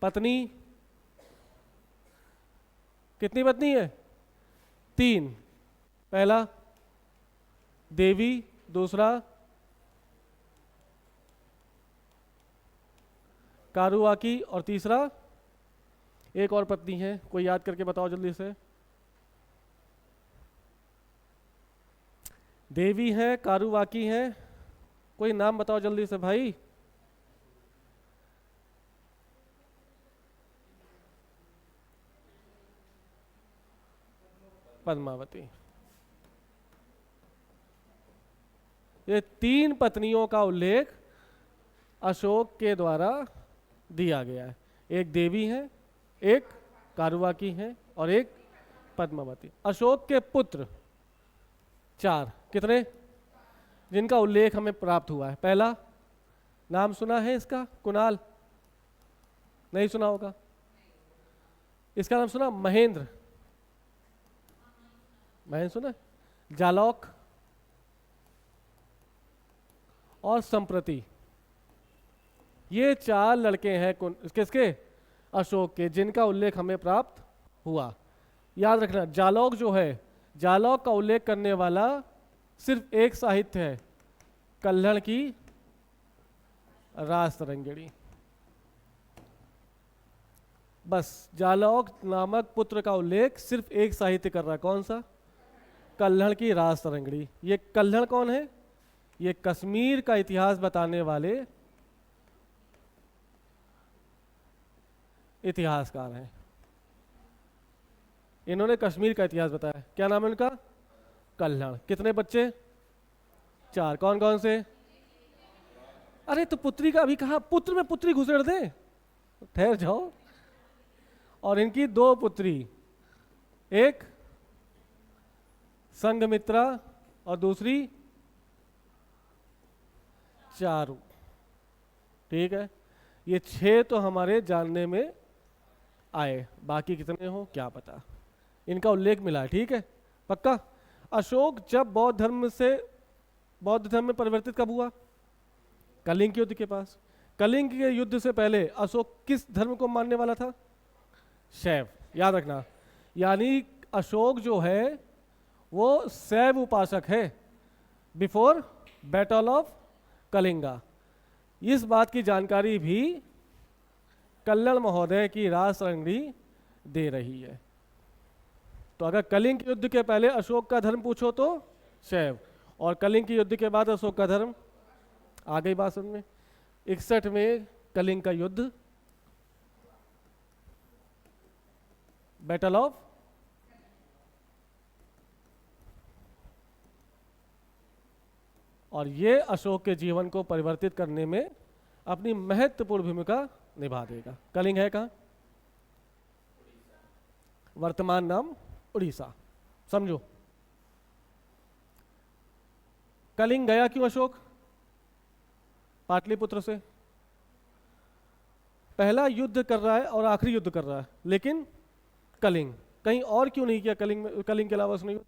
पत्नी कितनी पत्नी है? 3। पहला देवी, दूसरा कारुआकी और तीसरा एक और पत्नी है, कोई याद करके बताओ जल्दी से। देवी हैं, कारुवाकी हैं, कोई नाम बताओ जल्दी से भाई। पद्मावती। ये 3 पत्नियों का उल्लेख अशोक के द्वारा दिया गया है। एक देवी है, एक कारुवाकी है और एक पद्मावती। अशोक के पुत्र 4, कितने, जिनका उल्लेख हमें प्राप्त हुआ है। पहला नाम सुना है इसका, कुणाल? नहीं सुना होगा। इसका नाम सुना? महेंद्र। महेंद्र सुना? जालौक और संप्रति। ये 4 लड़के हैं किसके? अशोक के, जिनका उल्लेख हमें प्राप्त हुआ। याद रखना, जालौक जो है, जालौक का उल्लेख करने वाला सिर्फ एक साहित्य है, कल्हड़ की रास तरंगिणी। बस जालौक नामक पुत्र का उल्लेख सिर्फ एक साहित्य कर रहा है, कौन सा? कल्हड़ की रास तरंगिणी। ये कल्हड़ कौन है? ये कश्मीर का इतिहास बताने वाले इतिहासकार हैं। इन्होंने कश्मीर का इतिहास बताया। क्या नाम है उनका? कल्हड़। कितने बच्चे? 4। कौन कौन से? अरे तो पुत्री का अभी कहा, पुत्र में पुत्री घुसेड़ दे, ठहर जाओ। और इनकी 2 पुत्री, एक संघमित्रा और दूसरी चारु। ठीक है, ये 6 तो हमारे जानने में आए, बाकी कितने हो क्या पता। इनका उल्लेख मिला है, ठीक है, पक्का। अशोक जब बौद्ध धर्म में परिवर्तित कब हुआ? कलिंग के युद्ध के पास। कलिंग के युद्ध से पहले अशोक किस धर्म को मानने वाला था? शैव। याद रखना, यानी अशोक जो है वो शैव उपासक है बिफोर बैटल ऑफ कलिंगा। इस बात की जानकारी भी कल्लड़ महोदय की रास तरंगिणी दे रही है। तो अगर कलिंग के युद्ध के पहले अशोक का धर्म पूछो तो शैव, और कलिंग के युद्ध के बाद अशोक का धर्म। आ गई बात समझ में? 61 में कलिंग का युद्ध, बैटल ऑफ, और ये अशोक के जीवन को परिवर्तित करने में अपनी महत्वपूर्ण भूमिका निभा देगा। कलिंग है कहाँ? वर्तमान नाम उड़ीसा। समझो, कलिंग गया क्यों अशोक? पाटलिपुत्र से पहला युद्ध कर रहा है और आखिरी युद्ध कर रहा है, लेकिन कलिंग कहीं और क्यों नहीं किया? कलिंग के अलावा उसने युद्ध,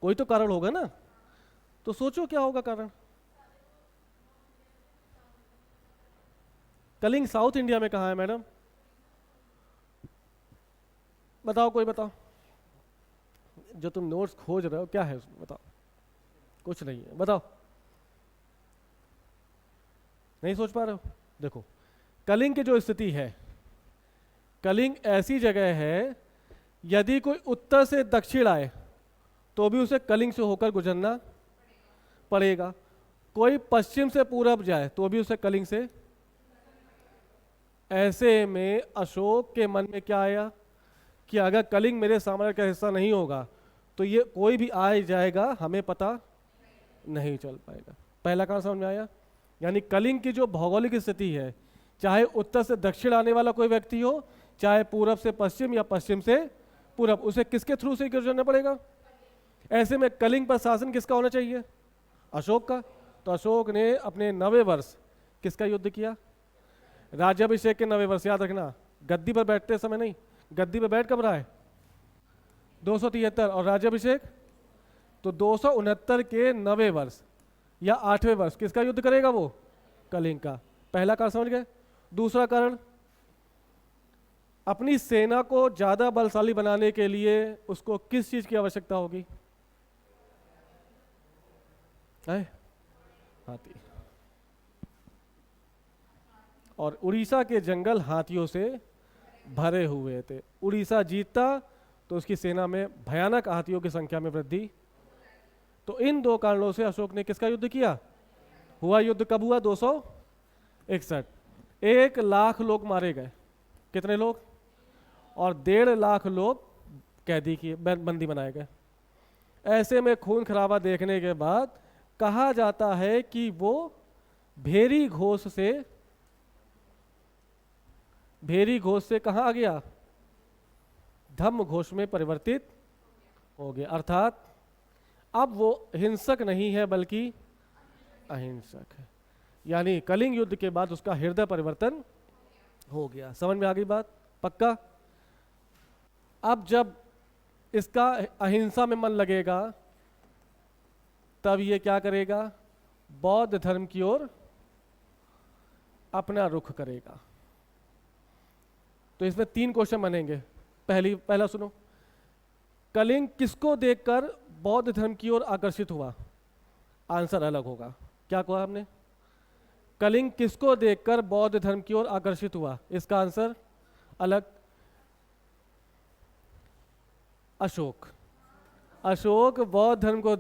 कोई तो कारण होगा ना। तो सोचो क्या होगा कारण। कलिंग साउथ इंडिया में कहाँ है मैडम? बताओ, कोई बताओ। जो तुम नोट्स खोज रहे हो क्या है उसमें, बताओ। कुछ नहीं है, बताओ। नहीं सोच पा रहे हो? देखो, कलिंग की जो स्थिति है, कलिंग ऐसी जगह है, यदि कोई उत्तर से दक्षिण आए तो भी उसे कलिंग से होकर गुजरना पड़ेगा। कोई पश्चिम से पूरब जाए तो भी उसे कलिंग से। ऐसे में अशोक के मन में क्या आया कि अगर कलिंग मेरे साम्राज्य का हिस्सा नहीं होगा तो ये कोई भी आ जाएगा, हमें पता नहीं चल पाएगा। पहला कारण समझ में आया? यानी कलिंग की जो भौगोलिक स्थिति है, चाहे उत्तर से दक्षिण आने वाला कोई व्यक्ति हो, चाहे पूरब से पश्चिम या पश्चिम से पूरब, उसे किसके थ्रू से गुजरना पड़ेगा। ऐसे में कलिंग पर शासन किसका होना चाहिए? अशोक का। तो अशोक ने अपने 90 वर्ष किसका युद्ध किया? राज्याभिषेक के 90 वर्ष। याद रखना, गद्दी पर बैठते समय नहीं, गद्दी पर बैठ कब रहा है? 273, और राज्याभिषेक तो 269 के 90 वर्ष या 8वें वर्ष किसका युद्ध करेगा वो? कलिंग का। पहला कारण समझ गए। दूसरा कारण, अपनी सेना को ज्यादा बलशाली बनाने के लिए उसको किस चीज की आवश्यकता होगी? हाथी। और उड़ीसा के जंगल हाथियों से भरे हुए थे। उड़ीसा जीतता तो उसकी सेना में भयानक हाथियों की संख्या में वृद्धि तो इन दो कारणों से अशोक ने किसका युद्ध किया? हुआ युद्ध कब हुआ? 261। 1 लाख लोग मारे गए। कितने लोग? और 1.5 लाख लोग कैदी किए, बंदी बनाए गए। ऐसे में खून खराबा देखने के बाद कहा जाता है कि वो भेरी घोष से कहाँ आ गया? धम्म घोष में परिवर्तित हो गया। अर्थात अब वो हिंसक नहीं है बल्कि अहिंसक है। यानी कलिंग युद्ध के बाद उसका हृदय परिवर्तन हो गया। समझ में आ गई बात? पक्का? अब जब इसका अहिंसा में मन लगेगा तब ये क्या करेगा? बौद्ध धर्म की ओर अपना रुख करेगा। तो इसमें 3 क्वेश्चन बनेंगे। पहला सुनो, कलिंग किसको देखकर बौद्ध धर्म की ओर आकर्षित हुआ? आंसर अलग होगा। क्या कहा हमने? कलिंग किसको देखकर बौद्ध धर्म की ओर आकर्षित हुआ? इसका आंसर अलग। अशोक बौद्ध धर्म को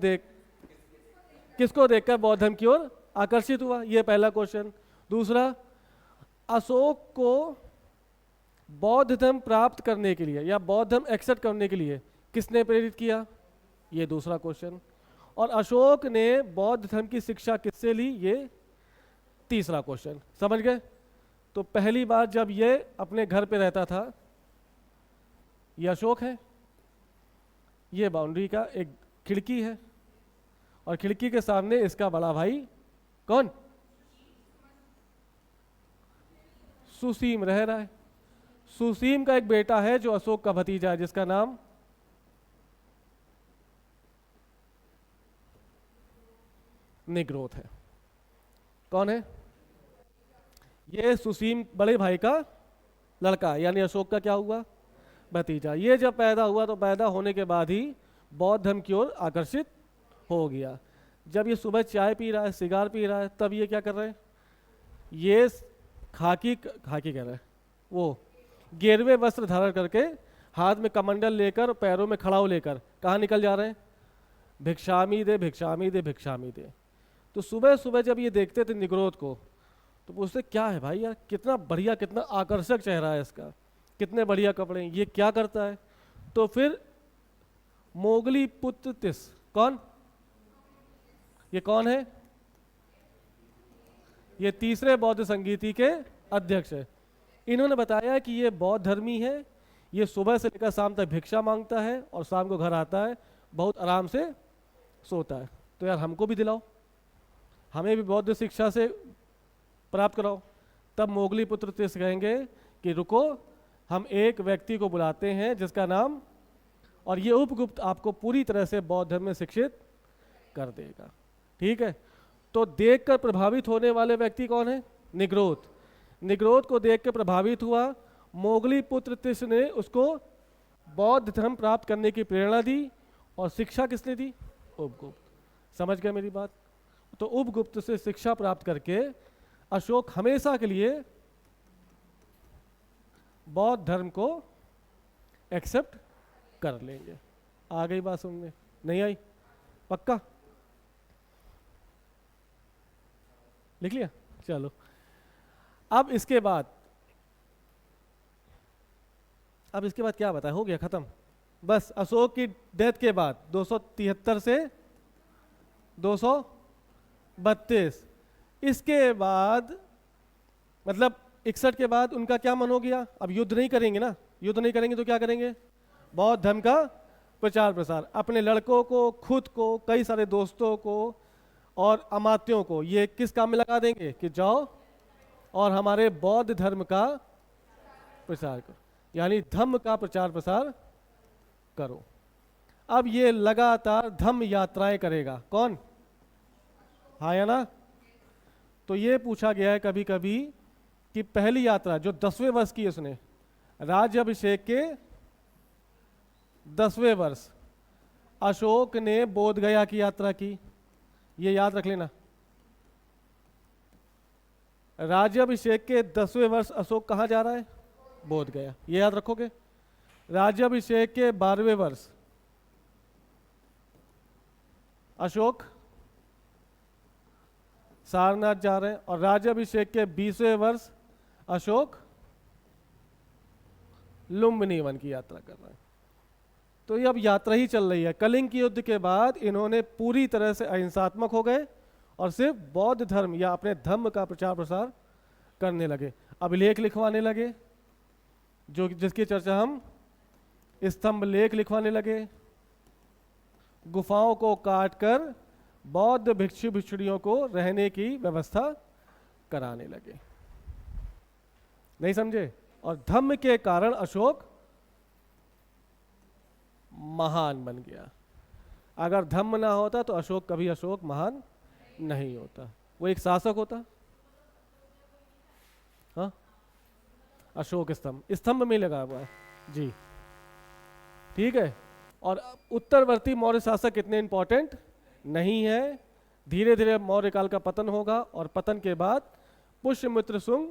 किसको देखकर बौद्ध धर्म की ओर आकर्षित हुआ? ये पहला क्वेश्चन। दूसरा, अशोक को बौद्ध धर्म प्राप्त करने के लिए या बौद्ध धर्म एक्सेप्ट करने के लिए किसने प्रेरित किया? ये दूसरा क्वेश्चन। और अशोक ने बौद्ध धर्म की शिक्षा किससे ली? ये तीसरा क्वेश्चन। समझ गए? तो पहली बार जब ये अपने घर पे रहता था, ये अशोक है, ये बाउंड्री का एक खिड़की है और खिड़की के सामने इसका बड़ा भाई कौन? सुसीम रह रहा है। सुसीम का एक बेटा है जो अशोक का भतीजा है, जिसका नाम निग्रोध है। कौन है? ये सुसीम बड़े भाई का लड़का, यानी अशोक का क्या हुआ? भतीजा। ये जब पैदा हुआ तो पैदा होने के बाद ही बौद्ध धर्म की ओर आकर्षित हो गया। जब ये सुबह चाय पी रहा है, सिगार पी रहा है, तब ये क्या कर रहे हैं? ये खाकी कह रहे हैं, वो गेरुए वस्त्र धारण करके, हाथ में कमंडल लेकर, पैरों में खड़ाऊ लेकर कहाँ निकल जा रहे हैं? भिक्षामी दे, भिक्षामी दे, भिक्षामी दे। तो सुबह सुबह जब ये देखते थे निग्रोध को तो पूछते, क्या है भाई यार, कितना बढ़िया, कितना आकर्षक चेहरा है इसका, कितने बढ़िया कपड़े, ये क्या करता है? तो फिर मोगली पुत्र तिस, कौन? ये कौन है? ये तीसरे बौद्ध संगीति के अध्यक्ष है। इन्होंने बताया कि ये बौद्ध धर्मी है, ये सुबह से लेकर शाम तक भिक्षा मांगता है और शाम को घर आता है, बहुत आराम से सोता है। तो यार हमको भी दिलाओ, हमें भी बौद्ध शिक्षा से प्राप्त कराओ। तब मोगली पुत्र तिस कहेंगे कि रुको, हम एक व्यक्ति को बुलाते हैं जिसका नाम, और ये उपगुप्त आपको पूरी तरह से बौद्ध धर्म में शिक्षित कर देगा। ठीक है? तो देखकर प्रभावित होने वाले व्यक्ति कौन है? निग्रोध। निग्रोध को देखकर प्रभावित हुआ। मोगली पुत्र तिस ने उसको बौद्ध धर्म प्राप्त करने की प्रेरणा दी और शिक्षा किसने दी? उपगुप्त। समझ गए मेरी बात? तो उपगुप्त से शिक्षा प्राप्त करके अशोक हमेशा के लिए बौद्ध धर्म को एक्सेप्ट कर लेंगे। आ गई बात समझ में? नहीं आई? पक्का? लिख लिया? चलो, अब इसके बाद क्या बताया? हो गया खत्म। बस अशोक की डेथ के बाद 273 से 232, इसके बाद मतलब 61 के बाद उनका क्या मन हो गया? अब युद्ध नहीं करेंगे ना, युद्ध नहीं करेंगे तो क्या करेंगे? बौद्ध धर्म का प्रचार प्रसार। अपने लड़कों को, खुद को, कई सारे दोस्तों को और अमात्यों को ये किस काम में लगा देंगे कि जाओ और हमारे बौद्ध धर्म का प्रचार करो, यानी धम्म का प्रचार प्रसार करो। अब ये लगातार धम्म यात्राएं करेगा। कौन? हाँ या ना? तो ये पूछा गया है कभी कभी कि पहली यात्रा जो 10वें वर्ष की उसने, राज्याभिषेक के 10वें वर्ष अशोक ने बोध गया की यात्रा की। ये याद रख लेना। राज्याभिषेक के 10वें वर्ष अशोक कहाँ जा रहा है? बोध गया। ये याद रखोगे। राज्याभिषेक के 12वें वर्ष अशोक सारनाथ जा रहे हैं, और राज्याभिषेक के 20वें वर्ष अशोक लुम्बिनी वन की यात्रा कर रहे हैं। तो ये अब यात्रा ही चल रही है। कलिंग के युद्ध के बाद इन्होंने पूरी तरह से अहिंसात्मक हो गए और सिर्फ बौद्ध धर्म या अपने धर्म का प्रचार प्रसार करने लगे। अभिलेख लिखवाने लगे, जो जिसकी चर्चा हम स्तंभ लेख लिखवाने लगे। गुफाओं को काटकर बौद्ध भिक्षु भिक्षुणियों को रहने की व्यवस्था कराने लगे। नहीं समझे? और धम्म के कारण अशोक महान बन गया। अगर धम्म ना होता तो अशोक कभी अशोक महान नहीं होता, वो एक शासक होता। हाँ, अशोक स्तंभ, स्तंभ में लगा हुआ है जी, ठीक है। और उत्तरवर्ती मौर्य शासक इतने इंपॉर्टेंट नहीं है। धीरे धीरे मौर्य काल का पतन होगा, और पतन के बाद पुष्यमित्र शुंग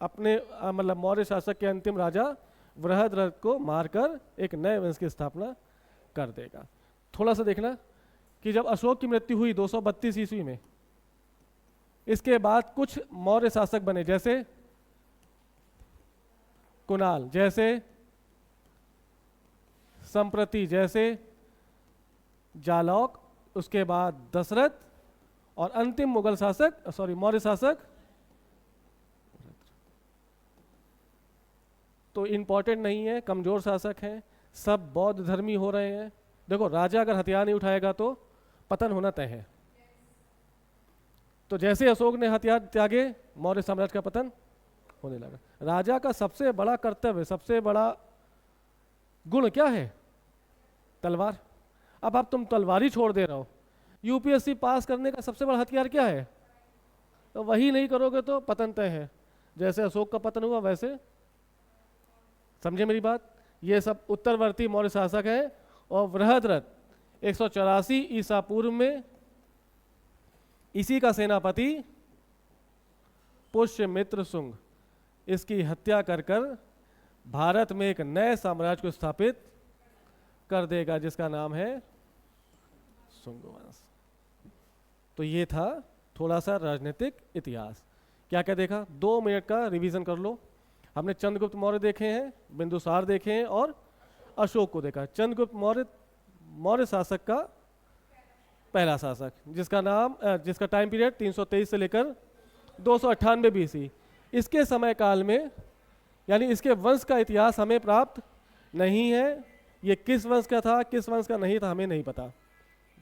अपने मतलब मौर्य शासक के अंतिम राजा बृहद्रथ को मारकर एक नए वंश की स्थापना कर देगा। थोड़ा सा देखना कि जब अशोक की मृत्यु हुई 232 ईस्वी में, इसके बाद कुछ मौर्य शासक बने, जैसे कुणाल, जैसे संप्रति, जैसे जालौक, उसके बाद दशरथ, और अंतिम मुगल शासक मौर्य शासक। तो इंपॉर्टेंट नहीं है, कमजोर शासक हैं, सब बौद्ध धर्मी हो रहे हैं। देखो, राजा अगर हथियार नहीं उठाएगा तो पतन होना तय है। तो जैसे अशोक ने हथियार त्यागे, मौर्य साम्राज्य का पतन होने लगा। राजा का सबसे बड़ा कर्तव्य, सबसे बड़ा गुण क्या है? तलवार। अब आप तुम तलवार ही छोड़ दे रहे हो। यूपीएससी पास करने का सबसे बड़ा हथियार क्या है? तो वही नहीं करोगे तो पतन तय है। जैसे अशोक का पतन हुआ वैसे, समझे मेरी बात? ये सब उत्तरवर्ती मौर्य शासक है। और बृहद्रथ 184 ईसा पूर्व में इसी का सेनापति पुष्यमित्र शुंग इसकी हत्या कर भारत में एक नए साम्राज्य को स्थापित कर देगा, जिसका नाम है शुंग वंश। तो ये था थोड़ा सा राजनीतिक इतिहास। क्या क्या देखा? 2 मिनट का रिवीजन कर लो। हमने चंद्रगुप्त मौर्य देखे हैं, बिंदुसार देखे हैं, और अशोक को देखा। चंद्रगुप्त मौर्य शासक का पहला शासक, जिसका टाइम पीरियड 323 से लेकर 298 BC। इसके समय काल में, यानी इसके वंश का इतिहास हमें प्राप्त नहीं है। ये किस वंश का था, किस वंश का नहीं था, हमें नहीं पता।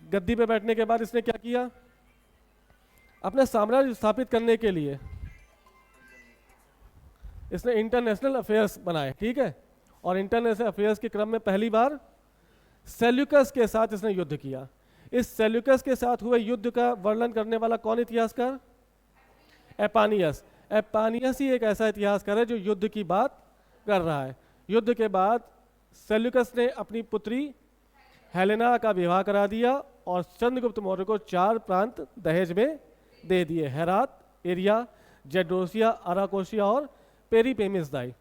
गद्दी पे बैठने के बाद इसने क्या किया? अपने साम्राज्य स्थापित करने के लिए इसने इंटरनेशनल अफेयर्स बनाए, ठीक है। और इंटरनेशनल अफेयर्स के क्रम में पहली बार सेल्यूकस के साथ इसने युद्ध किया। इस सेल्यूकस के साथ हुए युद्ध का वर्णन करने वाला कौन इतिहासकार? एपानियस। एपानियस ही एक ऐसा इतिहासकार है जो युद्ध की बात कर रहा है। युद्ध के बाद सेल्यूकस ने अपनी पुत्री हेलेना का विवाह करा दिया और चंद्रगुप्त मौर्य को 4 प्रांत दहेज में दे दिए: हेरात, एरिया, जेड्रोसिया, अराकोशिया और पेरीपेमिसदाई।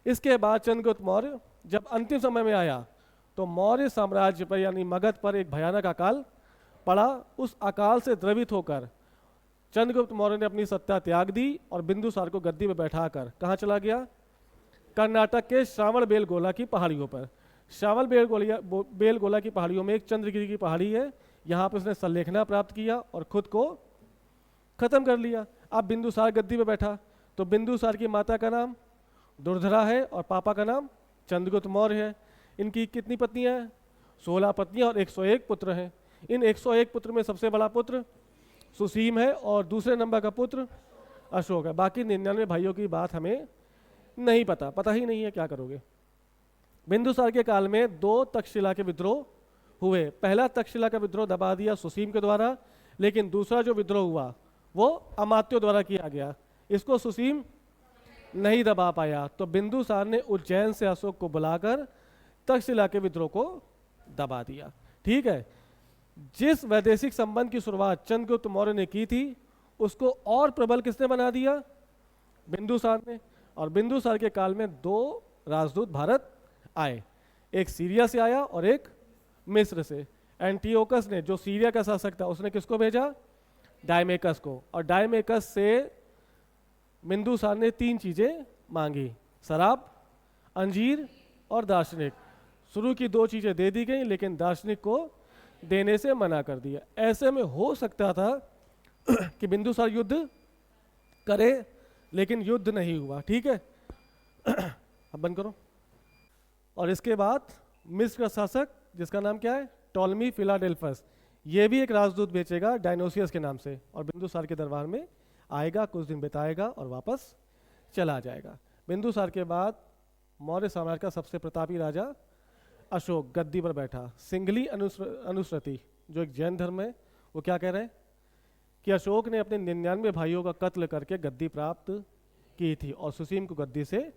इसके बाद चंद्रगुप्त मौर्य जब अंतिम समय में आया तो मौर्य साम्राज्य पर यानी मगध पर एक भयानक अकाल पड़ा। उस अकाल से द्रवित होकर चंद्रगुप्त मौर्य ने अपनी सत्ता त्याग दी और बिंदुसार को गद्दी पर बैठाकर कहाँ चला गया? कर्नाटक के श्रावण बेलगोला की पहाड़ियों पर। श्रावण बेलगोला की पहाड़ियों में एक चंद्रगिरी की पहाड़ी है। यहाँ पर उसने संलेखना प्राप्त किया और खुद को खत्म कर लिया। अब बिंदुसार गद्दी पर बैठा तो बिंदुसार की माता का नाम दुर्धरा है और पापा का नाम चंद्रगुप्त मौर्य है। इनकी कितनी पत्नियां हैं? 16 पत्नियां और 101 पुत्र हैं। इन 101 पुत्र में सबसे बड़ा पुत्र सुसीम है और दूसरे नंबर का पुत्र अशोक है। बाकी 99 भाइयों की बात हमें नहीं पता ही नहीं है, क्या करोगे। बिंदुसार के काल में 2 तक्षशिला के विद्रोह हुए। पहला तक्षशिला का विद्रोह दबा दिया सुसीम के द्वारा, लेकिन दूसरा जो विद्रोह हुआ वो अमात्यों द्वारा किया गया। इसको सुसीम नहीं दबा पाया, तो बिंदुसार ने उज्जैन से अशोक को बुलाकर तक्षशिला के विद्रोह को दबा दिया। ठीक है। जिस वैदेशिक संबंध की शुरुआत चंद्रगुप्त मौर्य ने की थी उसको और प्रबल किसने बना दिया? बिंदुसार ने। और बिंदुसार के काल में 2 राजदूत भारत आए, एक सीरिया से आया और एक मिस्र से। एंटियोकस ने, जो सीरिया का शासक था, उसने किसको भेजा? डायमेकस को। और डायमेकस से बिंदुसार ने 3 चीजें मांगी, शराब, अंजीर और दार्शनिक। शुरू की 2 चीजें दे दी गई, लेकिन दार्शनिक को देने से मना कर दिया। ऐसे में हो सकता था कि बिंदुसार युद्ध करे, लेकिन युद्ध नहीं हुआ। ठीक है, अब बंद करो। और इसके बाद मिस्र का शासक, जिसका नाम क्या है? टॉलमी फिलाडेल्फस, ये भी एक राजदूत भेजेगा डायनोसियस के नाम से, और बिंदुसार के दरबार में आएगा, कुछ दिन बिताएगा और वापस चला जाएगा। बिंदुसार के बाद मौर्य साम्राज्य का सबसे प्रतापी राजा अशोक गद्दी पर बैठा। सिंघली अनुश्रुति, जो एक जैन धर्म है, वो क्या कह रहे हैं कि अशोक ने अपने 99 भाइयों का कत्ल करके गद्दी प्राप्त की थी और सुसीम को गद्दी से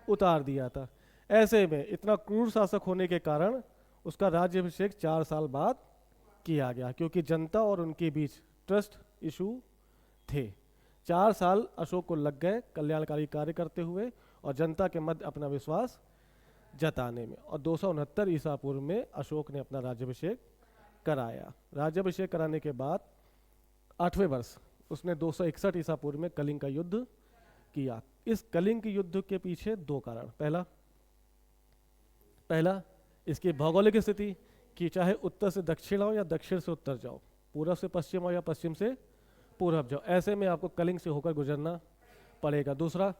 उतार दिया था। ऐसे में इतना क्रूर शासक होने के कारण उसका राज्याभिषेक 4 साल बाद किया गया, क्योंकि जनता और उनके बीच ट्रस्ट इशू थे। 4 साल अशोक को लग गए कल्याणकारी कार्य करते हुए और जनता के मध्य अपना विश्वास जताने में। और 269 ईसा पूर्व में अशोक ने अपना राज्याभिषेक कराया। राज्याभिषेक कराने के बाद 8वें वर्ष उसने 261 ईसा पूर्व में कलिंग का युद्ध किया। इस कलिंग के युद्ध के पीछे 2 कारण। पहला इसकी भौगोलिक स्थिति, कि चाहे उत्तर से दक्षिण आओ या दक्षिण से उत्तर जाओ, पूरब से पश्चिम आओ या पश्चिम से पूरब जाओ, ऐसे में आपको कलिंग से होकर गुजरना पड़ेगा। दूसरा,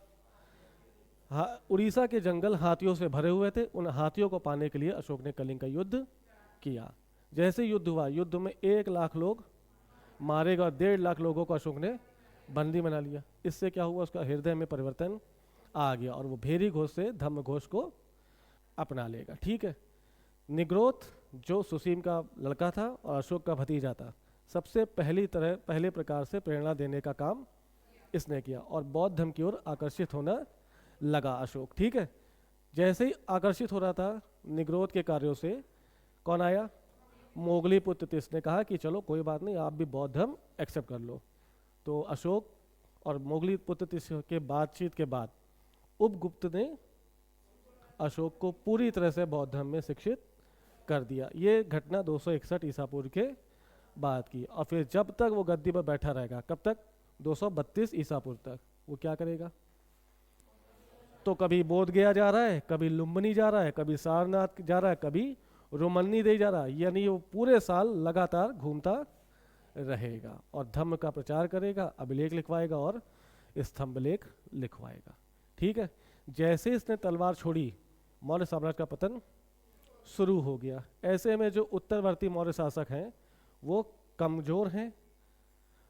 उड़ीसा के जंगल हाथियों से भरे हुए थे। उन हाथियों को पाने के लिए अशोक ने कलिंग का युद्ध किया। जैसे युद्ध हुआ, युद्ध में 1 लाख लोग मारे गए, 1.5 लाख लोगों को अशोक ने बंदी बना लिया। इससे क्या हुआ? उसका हृदय में परिवर्तन आ गया और वो भेरी घोष से धम्म घोष को अपना लेगा। ठीक है, निग्रोथ जो सुसीम का लड़का था और अशोक का भतीजा था, सबसे पहले प्रकार से प्रेरणा देने का काम इसने किया और बौद्ध धर्म की ओर आकर्षित होना लगा अशोक। ठीक है, जैसे ही आकर्षित हो रहा था निग्रोध के कार्यों से, कौन आया? मोगली पुत्र तीस ने कहा कि चलो कोई बात नहीं, आप भी बौद्ध धर्म एक्सेप्ट कर लो। तो अशोक और मोगली पुत्र तीस के बातचीत के बाद उपगुप्त ने अशोक को पूरी तरह से बौद्ध धर्म में शिक्षित कर दिया। ये घटना 261 ईसा पूर्व के बाद की। और फिर जब तक वो गद्दी पर बैठा रहेगा, कब तक? 232 ईसा पूर्व तक। वो क्या करेगा? तो कभी बोध गया जा रहा है, कभी लुम्बिनी जा रहा है, कभी सारनाथ जा रहा है, कभी रोमन्नी दे जा रहा है, यानी वो पूरे साल लगातार घूमता रहेगा और धम्म का प्रचार करेगा, अभिलेख लिखवाएगा और स्तंभलेख लिखवाएगा। ठीक है, जैसे इसने तलवार छोड़ी, मौर्य साम्राज्य का पतन शुरू हो गया। ऐसे में जो उत्तरवर्ती मौर्य शासक हैं वो कमजोर हैं,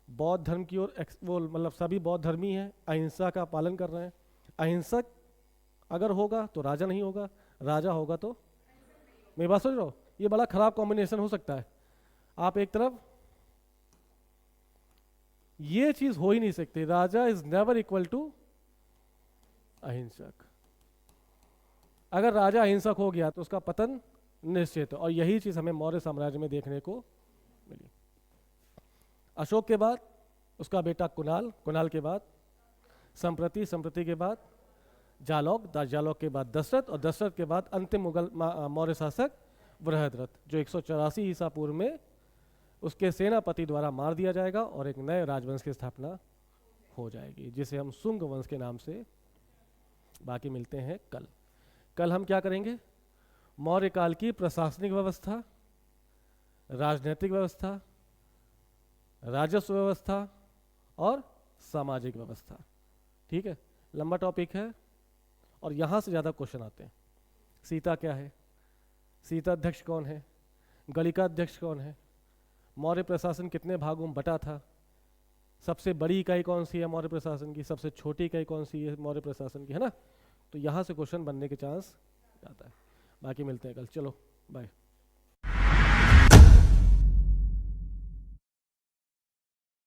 बौद्ध धर्म की ओर वो मतलब सभी बौद्ध धर्मी हैं, अहिंसा का पालन कर रहे हैं। अहिंसक अगर होगा तो राजा नहीं होगा, राजा होगा तो, मेरी बात सुन रहे हो? ये बड़ा खराब कॉम्बिनेशन हो सकता है। आप एक तरफ, ये चीज हो ही नहीं सकती, राजा इज नेवर इक्वल टू अहिंसक। अगर राजा अहिंसक हो गया तो उसका पतन निश्चित है, और यही चीज हमें मौर्य साम्राज्य में देखने को मिली। अशोक के बाद उसका बेटा कुणाल, कुणाल के बाद संप्रति, संप्रति के बाद जालौक, जालौक के बाद दशरथ, और दशरथ के बाद अंतिम मुगल मौर्य शासक बृहद्रथ, जो 184 ईसा पूर्व में उसके सेनापति द्वारा मार दिया जाएगा और एक नए राजवंश की स्थापना हो जाएगी, जिसे हम शुंग वंश के नाम से। बाकी मिलते हैं कल। कल हम क्या करेंगे? मौर्य काल की प्रशासनिक व्यवस्था, राजनीतिक व्यवस्था, राजस्व व्यवस्था और सामाजिक व्यवस्था। ठीक है, लंबा टॉपिक है और यहाँ से ज़्यादा क्वेश्चन आते हैं। सीता क्या है? सीता अध्यक्ष कौन है? गलिका अध्यक्ष कौन है? मौर्य प्रशासन कितने भागों में बटा था? सबसे बड़ी इकाई कौन सी है मौर्य प्रशासन की? सबसे छोटी इकाई कौन सी है मौर्य प्रशासन की? है ना? तो यहाँ से क्वेश्चन बनने के चांस ज़्यादा है। बाकी मिलते हैं कल। चलो बाय।